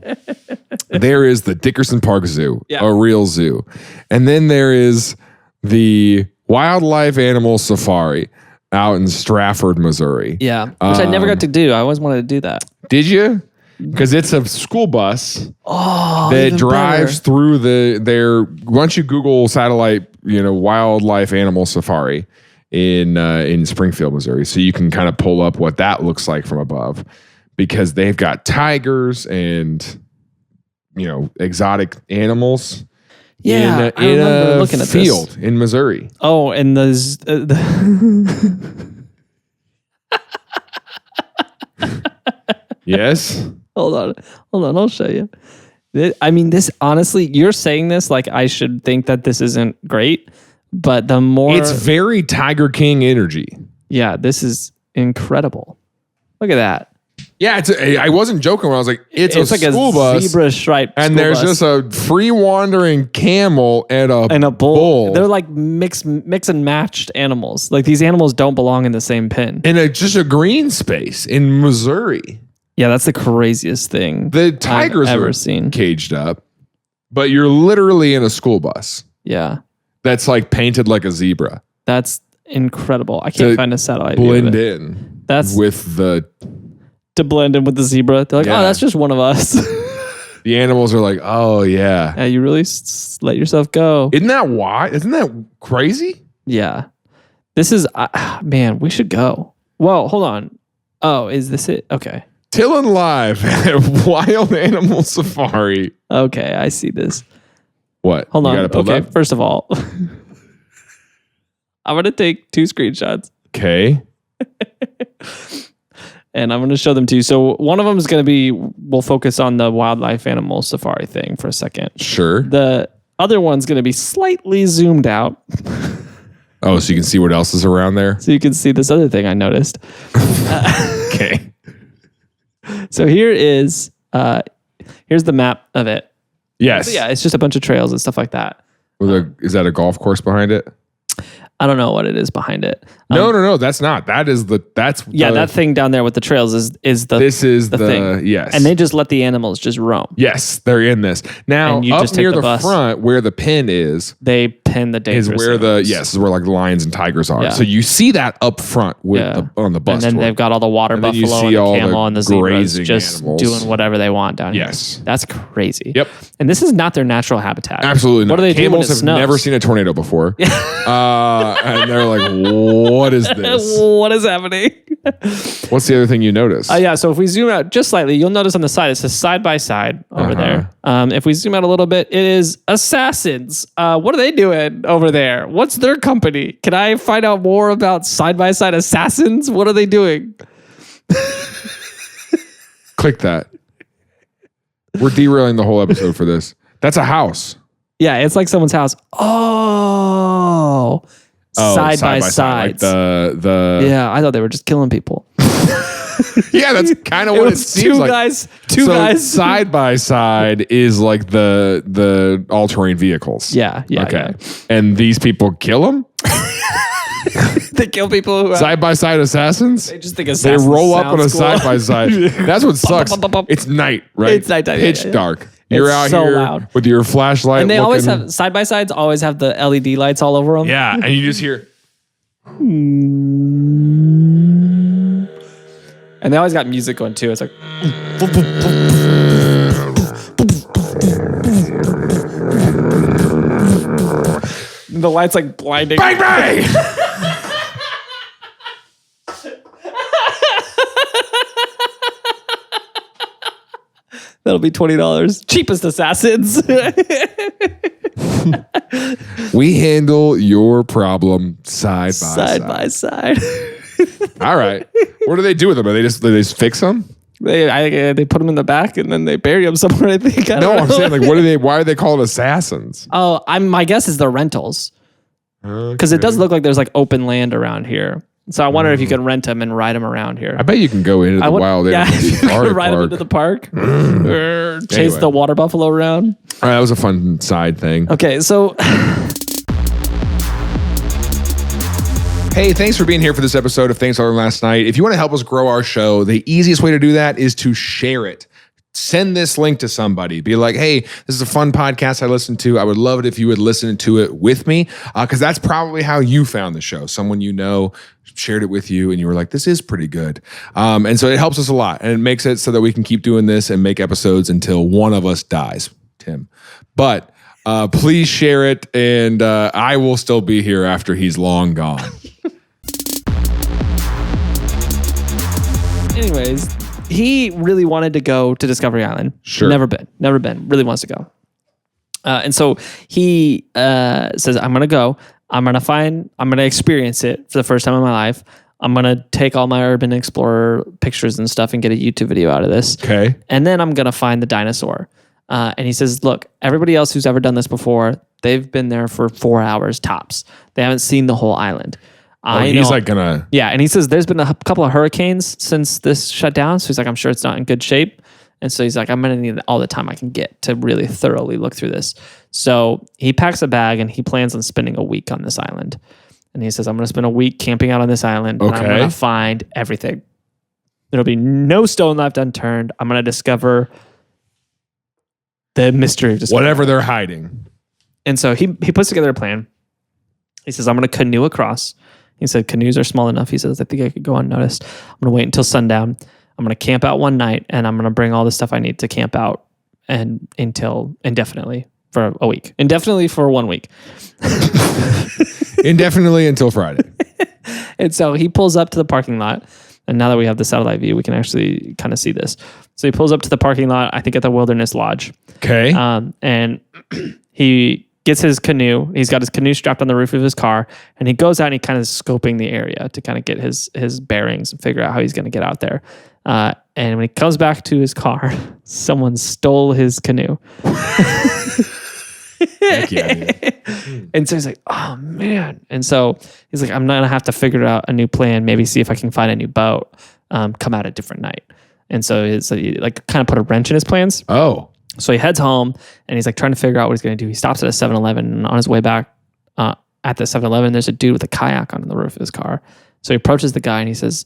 there is the Dickerson Park Zoo, a real zoo. And then there is the Wildlife Animal Safari out in Strafford, Missouri. Yeah, which I never got to do. I always wanted to do that. Did you? Because it's a school bus that drives through once you Google satellite, wildlife animal safari in Springfield, Missouri. So you can kind of pull up what that looks like from above, because they've got tigers and, exotic animals. Yeah, in a looking at field this. in Missouri. Oh, and the Yes. Hold on. I'll show you. I mean, this, honestly, you're saying this like I should think that this isn't great, but the more... It's very Tiger King energy. Yeah, this is incredible. Look at that. Yeah, I wasn't joking when I was like, it's a like school bus. Zebra striped and there's bus. just a free wandering camel and a bull. They're like mix and matched animals. Like these animals don't belong in the same pen. In just a green space in Missouri. Yeah, that's the craziest thing The tigers I've ever are seen. Caged up, but you're literally in a school bus. Yeah. That's like painted like a zebra. That's incredible. I can't find a satellite blend in. That's with the... To blend in with the zebra. They're like, oh, that's just one of us. The animals are like, oh, yeah. Yeah, you really let yourself go. Isn't that why? Isn't that crazy? Yeah. This is... man, we should go. Well, hold on. Oh, is this it? Okay. TILLN Live at Wild Animal Safari. Okay, I see this. What? Hold on. Okay, up? first of all, I'm going to take 2 screenshots. Okay. And I'm going to show them to you. So one of them is going to be, we'll focus on the wildlife animal safari thing for a second. Sure. The other one's going to be slightly zoomed out. Oh, so you can see what else is around there? So you can see this other thing I noticed. Okay. So here's the map of it. Yes. So yeah, it's just a bunch of trails and stuff like that. Is that a golf course behind it? I don't know what it is behind it. No, that's not. That thing down there with the trails is the thing. Yes. And they just let the animals just roam. Yes, they're in this. Now, And you up just near take the the bus. front where the pin is, They pin the dangerous is where animals. is where like the lions and tigers are. Yeah. So you see that up front with on the bus and then tour. they've got all the water And then you buffalo see and the all the camel and the zebras grazing just animals. doing whatever they want down here. Yes. That's crazy. Yep. And this is not their natural habitat. Absolutely not. What do they Camels do when it have snows? never seen a tornado before. And they're like, what is this? What is happening? What's the other thing you notice? Yeah, so if we zoom out just slightly, you'll notice on the side, it says side by side over there. If we zoom out a little bit, it is assassins. What are they doing over there? What's their company? Can I find out more about side by side assassins? What are they doing? Click that. We're derailing the whole episode for this. That's a house. Yeah, it's like someone's house. Oh, side by side. Like the Yeah, I thought they were just killing people. yeah, that's kind of what it seems like. Two guys. Side by side is like the all-terrain vehicles. Yeah. Okay. And these people kill them? They kill people who Side by side assassins? They just think They assassins roll up on a sounds cool. side by side. That's what sucks. It's night, right? It's nighttime, Pitch yeah. dark. You're It's out so here loud. with your flashlight. And they always looking- have side by sides. Always have the LED lights all over them. Yeah, and you just hear. And they always got music going too. It's like the lights like blinding. Bang bang! That'll be $20. Cheapest assassins. We handle your problem side by Side by side. All right. What do they do with them? They just fix them? They put them in the back and then they bury them somewhere. I think. I No, don't I'm know. saying like, why are they called assassins? Oh, my guess is they're rentals because it does look like there's like open land around here. So I wonder if you could rent them and ride them around here. I bet you can go into the wild animal safari ride them park. into the park, or chase Anyway. the water buffalo around. All right, that was a fun side thing. Okay, so Hey, thanks for being here for this episode of Thanks I Learned Last Night. If you want to help us grow our show, the easiest way to do that is to share it. Send this link to somebody. Be like, hey, this is a fun podcast I listened to. I would love it if you would listen to it with me, because that's probably how you found the show. Someone you know shared it with you, and you were like, this is pretty good. And so it helps us a lot, and it makes it so that we can keep doing this and make episodes until one of us dies, Tim. But please share it, and I will still be here after he's long gone. anyways, he really wanted to go to Discovery Island. Sure. Never been. Really wants to go. And so he says, I'm going to go. I'm going to experience it for the first time in my life. I'm going to take all my Urban Explorer pictures and stuff and get a YouTube video out of this. Okay. And then I'm going to find the dinosaur. And he says, look, everybody else who's ever done this before, they've been there for 4 hours tops. They haven't seen the whole island. He's like gonna. Yeah, and he says there's been a couple of hurricanes since this shut down. So he's like, I'm sure it's not in good shape. And so he's like, I'm going to need all the time I can get to really thoroughly look through this. So he packs a bag and he plans on spending a week on this island. And he says, I'm going to spend a week camping out on this island. And I'm going to find everything. There'll be no stone left unturned. I'm going to discover the mystery of Discovery. Whatever they're hiding. And so he puts together a plan. He says, I'm going to canoe across. He said, canoes are small enough. He says, I think I could go unnoticed. I'm going to wait until sundown. I'm going to camp out one night, and I'm going to bring all the stuff I need to camp out and until indefinitely for a week. Indefinitely for 1 week. Indefinitely until Friday. And so he pulls up to the parking lot. And now that we have the satellite view, we can actually kind of see this. So he pulls up to the parking lot, I think at the Wilderness Lodge. Okay. And he gets his canoe. He's got his canoe strapped on the roof of his car. And he goes out and he kind of scoping the area to kind of get his bearings and figure out how he's going to get out there. And when he comes back to his car, someone stole his canoe. Heck yeah, dude. And so he's like, oh man. And so he's like, I'm going to have to figure out a new plan, maybe see if I can find a new boat, come out a different night. And so he like kind of put a wrench in his plans. Oh. So he heads home and he's like trying to figure out what he's going to do. He stops at a 7-Eleven, and on his way back at the 7-Eleven, there's a dude with a kayak on the roof of his car. So he approaches the guy and he says,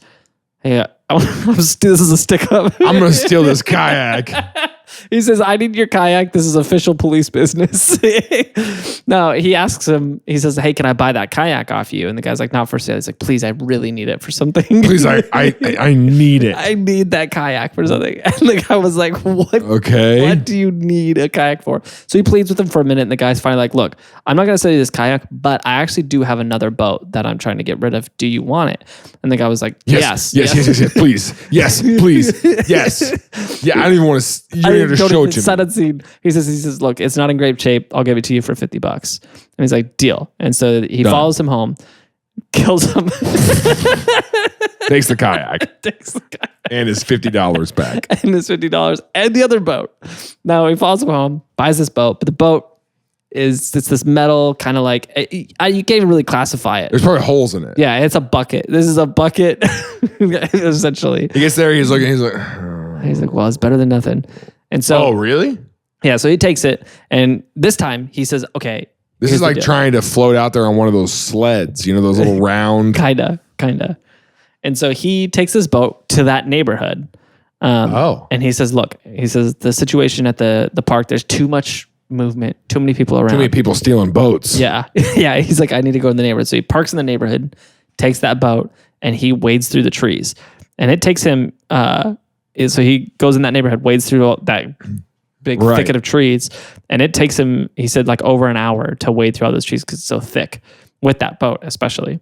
hey, this is a stick up. I'm going to steal this kayak. He says, I need your kayak. This is official police business. No, he asks him, he says, hey, can I buy that kayak off you? And the guy's like, not for sale. He's like, please, I really need it for something. Please, I need it. I need that kayak for something. And the guy was like, what? Okay. What do you need a kayak for? So he pleads with him for a minute. And the guy's finally like, look, I'm not going to sell you this kayak, but I actually do have another boat that I'm trying to get rid of. Do you want it? And the guy was like, yes, please. Yes, please. Yes. Yeah, I don't even want to, you don't even have to show it to me. He says, look, it's not in great shape. I'll give it to you for $50. And he's like, deal. And so he follows him home, kills him. Takes the kayak. And his $50 back. And his $50 and the other boat. Now he follows him home, buys this boat, but the boat it's this metal kind of like, you can't even really classify it. There's probably holes in it. Yeah, it's a bucket. This is a bucket, essentially. He gets there, he's like, well, it's better than nothing. And so, oh, really? Yeah, so he takes it, and this time he says, okay. This is like trying to float out there on one of those sleds, those little round. Kinda. And so he takes his boat to that neighborhood. And he says, look, the situation at the park, there's too much movement, too many people around. Too many people stealing boats. Yeah. Yeah. He's like, I need to go in the neighborhood. So he parks in the neighborhood, takes that boat, and he wades through the trees. And it takes him, so he goes in that neighborhood, wades through all that big thicket of trees. And it takes him, he said, like over an hour to wade through all those trees because it's so thick with that boat, especially.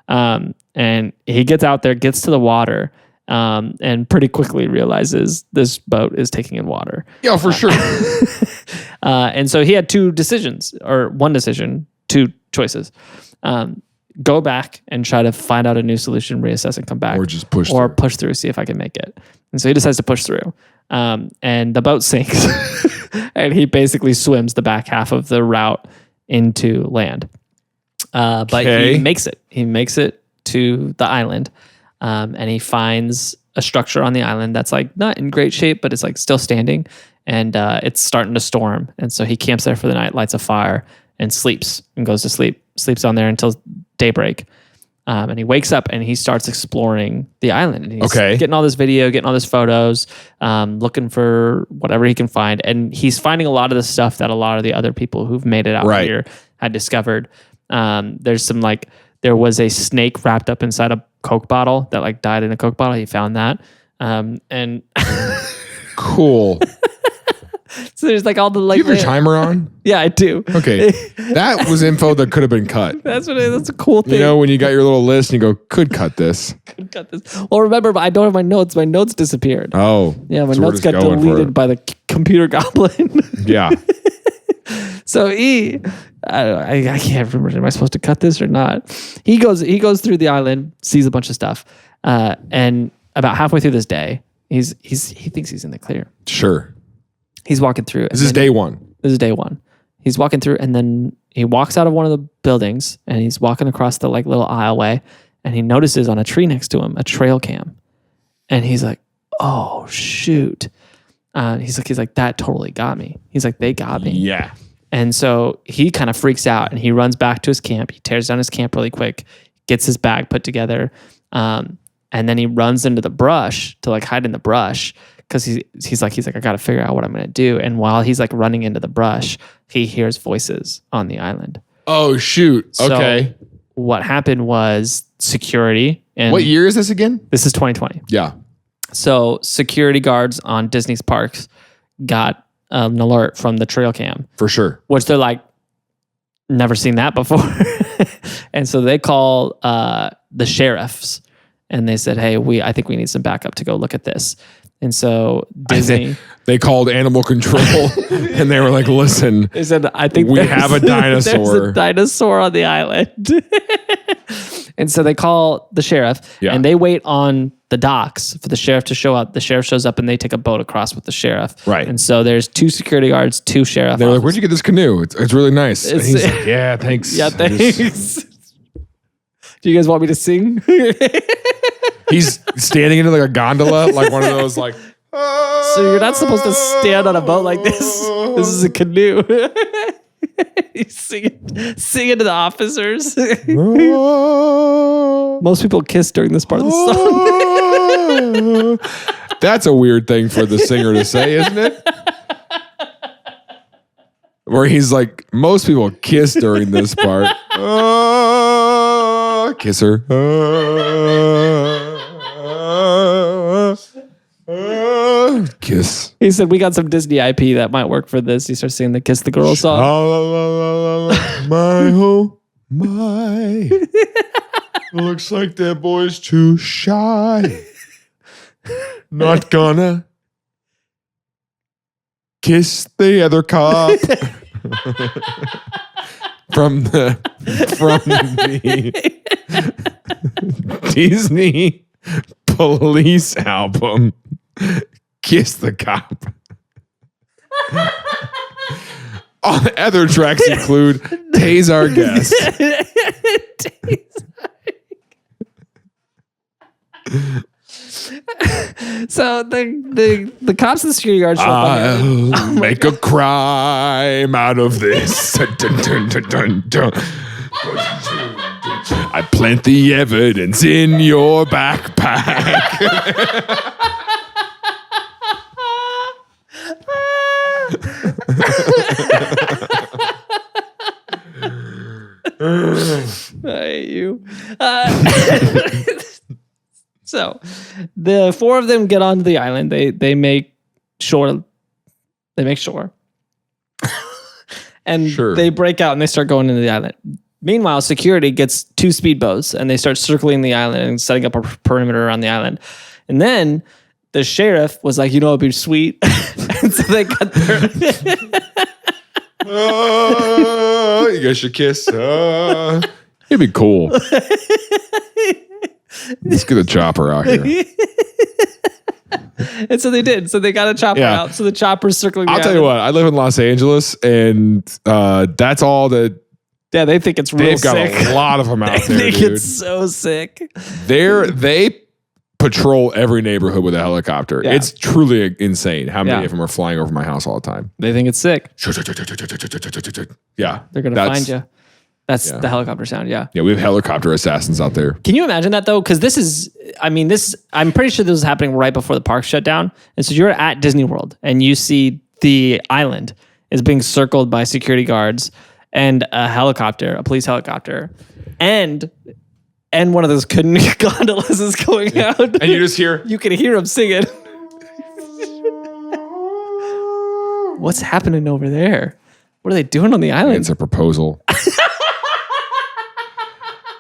And he gets out there, gets to the water, and pretty quickly realizes this boat is taking in water. Yeah, for sure. And so he had two decisions, or one decision, two choices. Go back and try to find out a new solution, reassess and come back. Or just push through, see if I can make it. And so he decides to push through. And the boat sinks. And he basically swims the back half of the route into land. But he makes it. He makes it to the island. And he finds a structure on the island that's like not in great shape, but it's like still standing. And it's starting to storm. And so he camps there for the night, lights a fire, and sleeps and goes to sleep. Sleeps on there until daybreak. And he wakes up and he starts exploring the island. And he's getting all this video, getting all this photos, looking for whatever he can find. And he's finding a lot of the stuff that a lot of the other people who've made it out here had discovered. There's some there was a snake wrapped up inside a Coke bottle that died in a Coke bottle. He found that. And cool. So there's all the Do you have your timer on? Yeah, I do. Okay. That was info that could have been cut. That's a cool thing. When you got your little list and you go, could cut this. Well, remember, I don't have my notes. My notes disappeared. Oh. Yeah, my notes got deleted by the computer goblin. Yeah. So I can't remember. Am I supposed to cut this or not? He goes through the island, sees a bunch of stuff, and about halfway through this day, he thinks he's in the clear. Sure. He's walking through. This is day one. He's walking through, and then he walks out of one of the buildings, and he's walking across the little aisleway, and he notices on a tree next to him a trail cam, and he's like, "Oh shoot!" He's like, "That totally got me." He's like, "They got me." Yeah. And so he kind of freaks out, and he runs back to his camp. He tears down his camp really quick, gets his bag put together, and then he runs into the brush to hide in the brush. Because he's like, I got to figure out what I'm going to do. And while he's running into the brush, he hears voices on the island. Oh, shoot. Okay. So what happened was security. And what year is this again? This is 2020. Yeah. So security guards on Disney's parks got an alert from the trail cam. For sure. Which they're like, never seen that before. And so they call the sheriffs. And they said, hey, I think we need some backup to go look at this. And so Disney, they called animal control and they were like, listen, they said, I think we have a dinosaur. There's a dinosaur on the island. And so they call the sheriff and they wait on the docks for the sheriff to show up. The sheriff shows up and they take a boat across with the sheriff. Right. And so there's 2 security guards, 2 sheriff. They're like, where'd you get this canoe? It's really nice. And he's like, yeah, thanks. Yeah, thanks. Do you guys want me to sing? He's standing into a gondola, one of those So you're not supposed to stand on a boat like this. This is a canoe. He's singing to the officers. Most people kiss during this part of the song. That's a weird thing for the singer to say, isn't it? where he's like, most people kiss during this part. Kiss her. Kiss. He said, we got some Disney IP that might work for this. He starts singing the Kiss the Girl song. My oh my. Looks like that boy's too shy. Not gonna kiss the other cop. From the Disney Police album, Kiss the Cop. All the other tracks include Tase Our Guest. So the cops and security guards show up. I'll make a crime out of this. Dun, dun, dun, dun, dun. I plant the evidence in your backpack. I hate you. So the four of them get onto the island. They make shore. And they break out and they start going into the island. Meanwhile, security gets 2 speedboats and they start circling the island and setting up a perimeter around the island. And then the sheriff was like, it'd be sweet. And so they got their... You guys should kiss. It'd be cool. Let's get a chopper out here. And so they did. So they got a chopper out. So the chopper's circling the I'll tell island. you what. I live in Los Angeles, and that's all that... Yeah, they think it's real sick. They've got a lot of them out there, They think dude. it's so sick. They patrol every neighborhood with a helicopter. Yeah. It's truly insane how many of them are flying over my house all the time. They think it's sick. Yeah. They're going to find you. That's the helicopter sound, yeah. Yeah, we have helicopter assassins out there. Can you imagine that, though? Because I'm pretty sure this was happening right before the park shut down. And so you're at Disney World, and you see the island is being circled by security guards and a police helicopter, and one of those gondolas is going out. And you just hear... You can hear them singing. What's happening over there? What are they doing on the island? It's a proposal.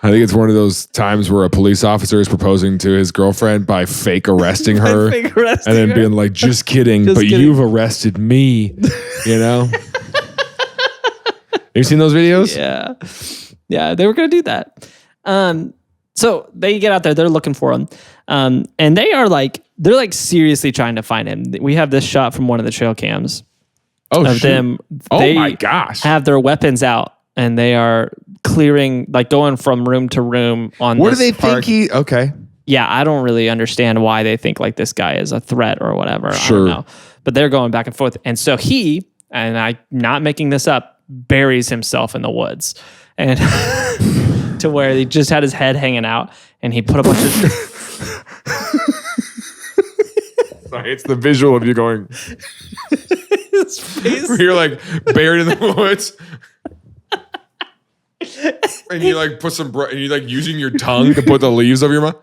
I think it's one of those times where a police officer is proposing to his girlfriend by fake arresting her. And then being like, just kidding, you've arrested me. You know? Have you seen those videos? Yeah. Yeah, they were going to do that. So they get out there, they're looking for him. And they're seriously trying to find him. We have this shot from one of the trail cams of them. Oh my gosh. Have their weapons out and they are clearing, going from room to room on What this do they park. think okay. Yeah, I don't really understand why they think this guy is a threat or whatever. Sure. I don't know. But they're going back and forth. And so he, and I'm not making this up, buries himself in the woods. And to where he just had his head hanging out and he put a bunch of... Sorry, it's the visual of you going... his face. You're buried in the woods. And you put some... and you're using your tongue to put the leaves over your mouth.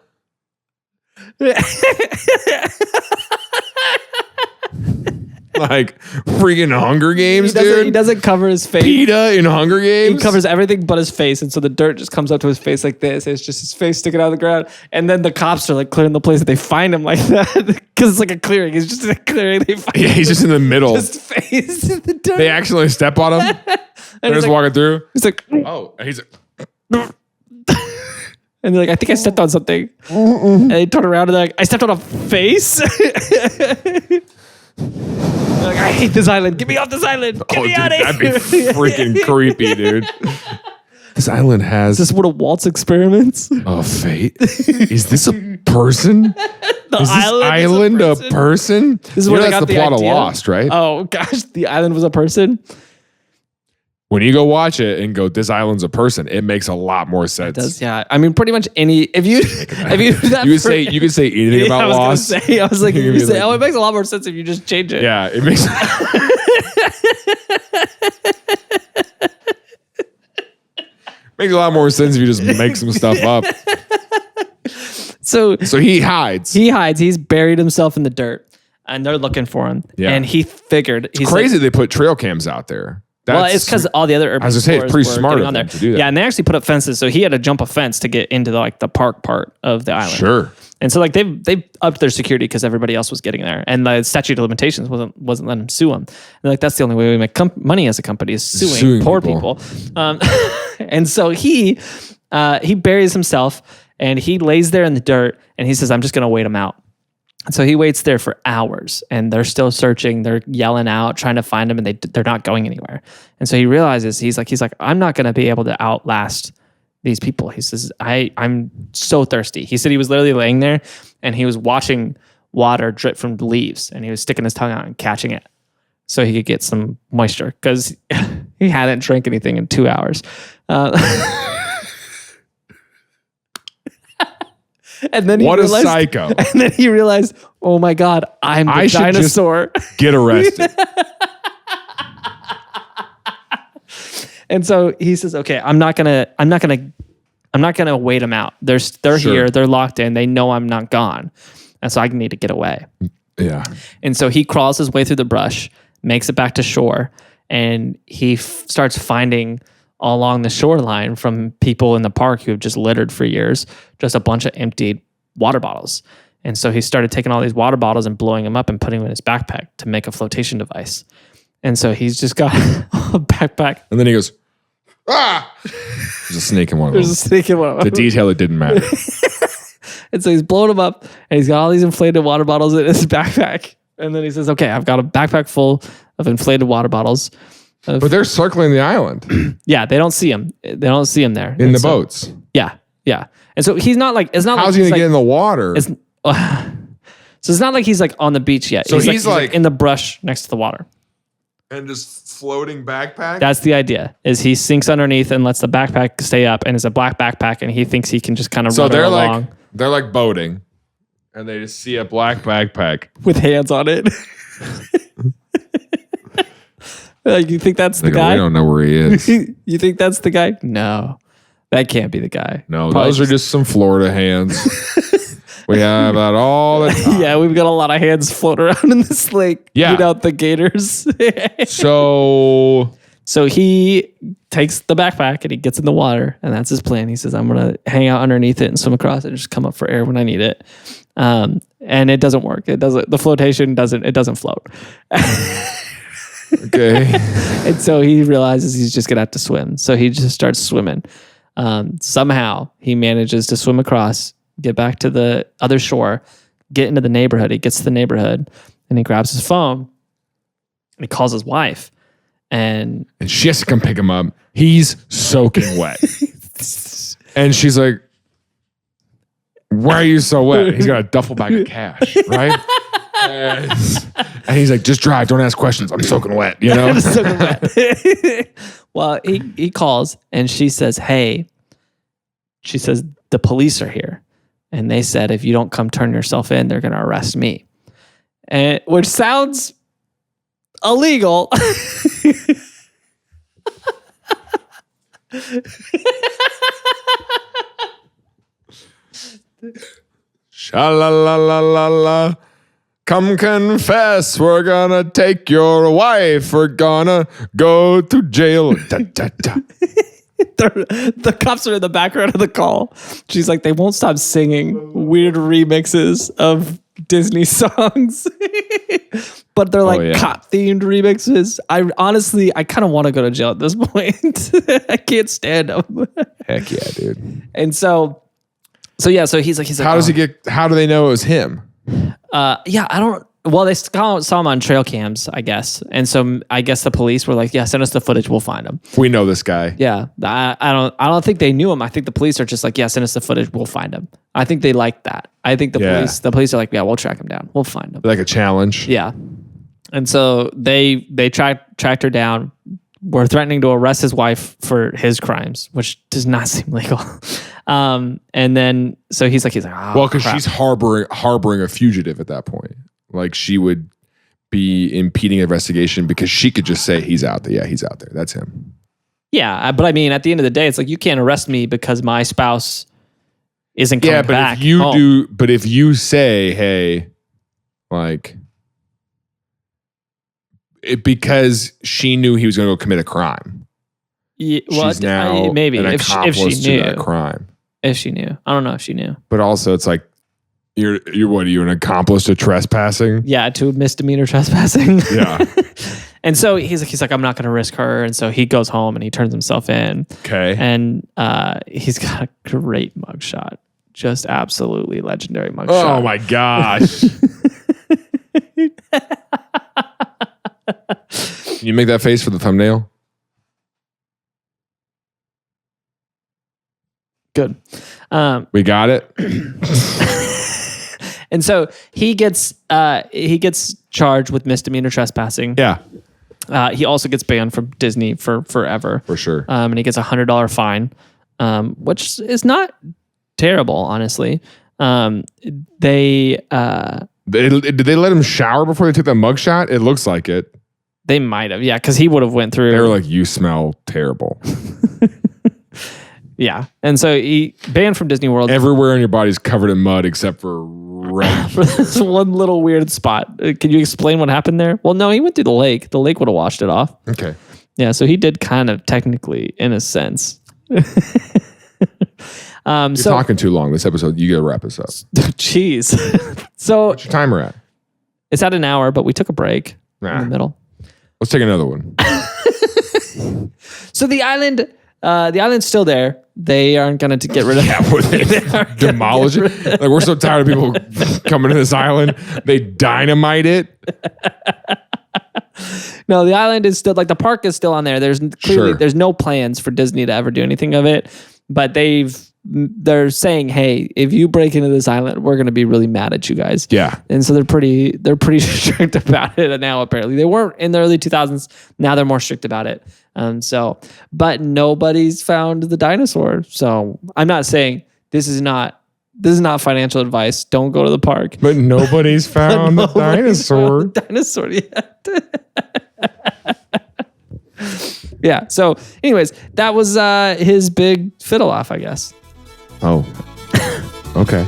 Freaking Hunger Games, dude. He doesn't cover his face. PETA in Hunger Games. He covers everything but his face, and so the dirt just comes up to his face like this. It's just his face sticking out of the ground, and then the cops are clearing the place, and they find him like that because it's a clearing. He's just in a clearing. They find him he's just in the middle. His face in the dirt. They accidentally step on him. They're just walking through. He's like, oh, and he's and they're like, I think I stepped on something. And they turn around and they're like, I stepped on a face. They're like, I hate this island. Get me off this island. Get me out of here. That'd be freaking creepy, dude. This island has... Is this one of Walt's experiments? Oh, fate. Is this a person? Is this island a person? This is where they got the plot of Lost, right? Oh, gosh. The island was a person? When you go watch it and go, this island's a person, it makes a lot more sense. It does, yeah. I mean, pretty much if you do that you could say anything about Lost. I was like, you say, it makes a lot more sense if you just change it. Yeah, it makes Makes a lot more sense if you just make some stuff up. So he hides. He's buried himself in the dirt, and they're looking for him. Yeah. And he figured he's crazy they put trail cams out there. Well, it's because all the other urban I was gonna say it's pretty smart of them to do that. Yeah, and they actually put up fences, so he had to jump a fence to get into the park part of the island. Sure. And so they upped their security because everybody else was getting there, and the statute of limitations wasn't letting them sue them. And like, that's the only way we make money as a company is suing poor people. And so he buries himself, and he lays there in the dirt, and he says, "I'm just gonna wait him out." And so he waits there for hours, and they're still searching. They're yelling out, trying to find him, and they're not going anywhere. And so he realizes he's like, I'm not going to be able to outlast these people. He says, I'm so thirsty. He said he was literally laying there, and he was watching water drip from the leaves, and he was sticking his tongue out and catching it so he could get some moisture because he hadn't drank anything in 2 hours. And then what a psycho. And then he realized, oh my God, I'm the dinosaur. Get arrested. And so he says, okay, I'm not gonna wait them out. They're here, they're locked in, they know I'm not gone. And so I need to get away. Yeah. And so he crawls his way through the brush, makes it back to shore, and he starts finding all along the shoreline from people in the park who have just littered for years, just a bunch of emptied water bottles. And so he started taking all these water bottles and blowing them up and putting them in his backpack to make a flotation device. And so he's just got a backpack. And then he goes, ah! There's a snake in one of them. There's a snake in one of them. The detail, it didn't matter. And so he's blowing them up, and he's got all these inflated water bottles in his backpack. And then he says, okay, I've got a backpack full of inflated water bottles. But they're circling the island. Yeah, they don't see him. They don't see him there. In the boats. Yeah, yeah. And so he's not like, it's not how's like he gonna get in the water? So it's not like he's like on the beach yet. So he's like in the brush next to the water. And just floating backpack? That's the idea, is he sinks underneath and lets the backpack stay up, and it's a black backpack, and he thinks he can just kind of run along. So they're like boating, and they just see a black backpack. With hands on it. Like, you think that's the guy? We don't know where he is. You think that's the guy? No, that can't be the guy. No, those are just some Florida hands. We have that all the time. Yeah, we've got a lot of hands floating around in this lake. Yeah. Without the gators. So he takes the backpack and he gets in the water, and that's his plan. He says, I'm going to hang out underneath it and swim across it and just come up for air when I need it. And it doesn't work. The flotation doesn't float. Okay. And so he realizes he's just going to have to swim. So he just starts swimming. Somehow he manages to swim across, get back to the other shore, get into the neighborhood. He gets to the neighborhood and he grabs his phone and he calls his wife. And she has to come pick him up. He's soaking wet. And she's like, why are you so wet? He's got a duffel bag of cash, right? And he's like, just drive. Don't ask questions. I'm soaking wet, you know? I'm soaking wet. Well, he calls and she says, hey, she says, the police are here. And they said, if you don't come turn yourself in, they're going to arrest me. And which sounds illegal. Sha-la-la-la-la-la. Come confess, we're gonna take your wife. We're gonna go to jail. Da, da, da. The cops are in the background of the call. She's like, they won't stop singing weird remixes of Disney songs. But they're like cop-themed remixes. I kind of want to go to jail at this point. I can't stand them. Heck yeah, dude. And so he's like, how do they know it was him? Well, they saw him on trail cams, I guess. And so I guess the police were like, yeah, send us the footage. We'll find him. We know this guy. Yeah. I don't think they knew him. I think the police are just like, yeah, send us the footage. We'll find him. I think they like that. I think the police are like, yeah, we'll track him down. We'll find him. Like a challenge. Yeah. And so they tracked her down. Were threatening to arrest his wife for his crimes, which does not seem legal. And then, so he's like, oh, well, because she's harboring a fugitive at that point. Like, she would be impeding investigation because she could just say he's out there. Yeah, he's out there. That's him. Yeah, but I mean, at the end of the day, it's like you can't arrest me because my spouse isn't coming back. If you home. but if you say, hey, like, because she knew he was going to go commit a crime. Yeah, She's now maybe an if accomplice she knew to that crime. If she knew, I don't know if she knew. But also, it's like you're what? Are you an accomplice to trespassing? Yeah, to misdemeanor trespassing. Yeah. And so he's like, I'm not going to risk her. And so he goes home and he turns himself in. Okay. And he's got a great mugshot, just absolutely legendary mugshot. Oh my gosh. Can you make that face for the thumbnail? Good. We got it. And so he gets charged with misdemeanor trespassing. Yeah. He also gets banned from Disney for forever. For sure. And he gets $100 fine, which is not terrible, honestly. Did they let him shower before they took the mugshot? It looks like it. They might have, yeah, because he would have went through. They were like, "You smell terrible." Yeah, and so he banned from Disney World. Everywhere on your body's covered in mud except for right. For this one little weird spot. Can you explain what happened there? Well, no, he went through the lake. The lake would have washed it off. Okay. Yeah, so he did kind of technically, in a sense. You're talking too long. This episode, you gotta wrap this up. Jeez. So what's your timer at? It's at an hour, but we took a break in the middle. Let's take another one. So the island's still there. They aren't going to get rid of it. They demolish it. Like, we're so tired of people coming to this island. They dynamite it. No, the island is still, like, the park is still on there. There's clearly there's no plans for Disney to ever do anything of it. But they're saying, hey, if you break into this island, we're going to be really mad at you guys. Yeah. And so they're pretty strict about it now, apparently. They weren't in the early 2000s. Now they're more strict about it. But nobody's found the dinosaur. So I'm not saying this is not financial advice. Don't go to the park. But nobody's found the dinosaur. Found the dinosaur yet. Yeah. So anyways, that was his big fiddle off, I guess. Oh, okay.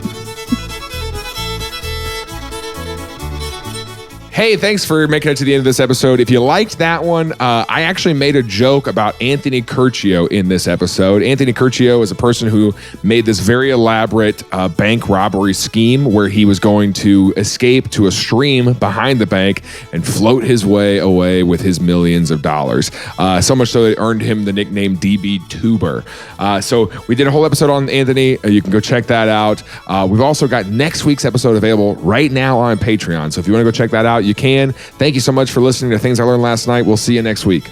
Hey, thanks for making it to the end of this episode. If you liked that one, I actually made a joke about Anthony Curcio in this episode. Anthony Curcio is a person who made this very elaborate bank robbery scheme where he was going to escape to a stream behind the bank and float his way away with his millions of dollars. So much so it earned him the nickname DB Tuber. So we did a whole episode on Anthony. You can go check that out. We've also got next week's episode available right now on Patreon. So if you want to go check that out, you can. Thank you so much for listening to Things I Learned Last Night. We'll see you next week.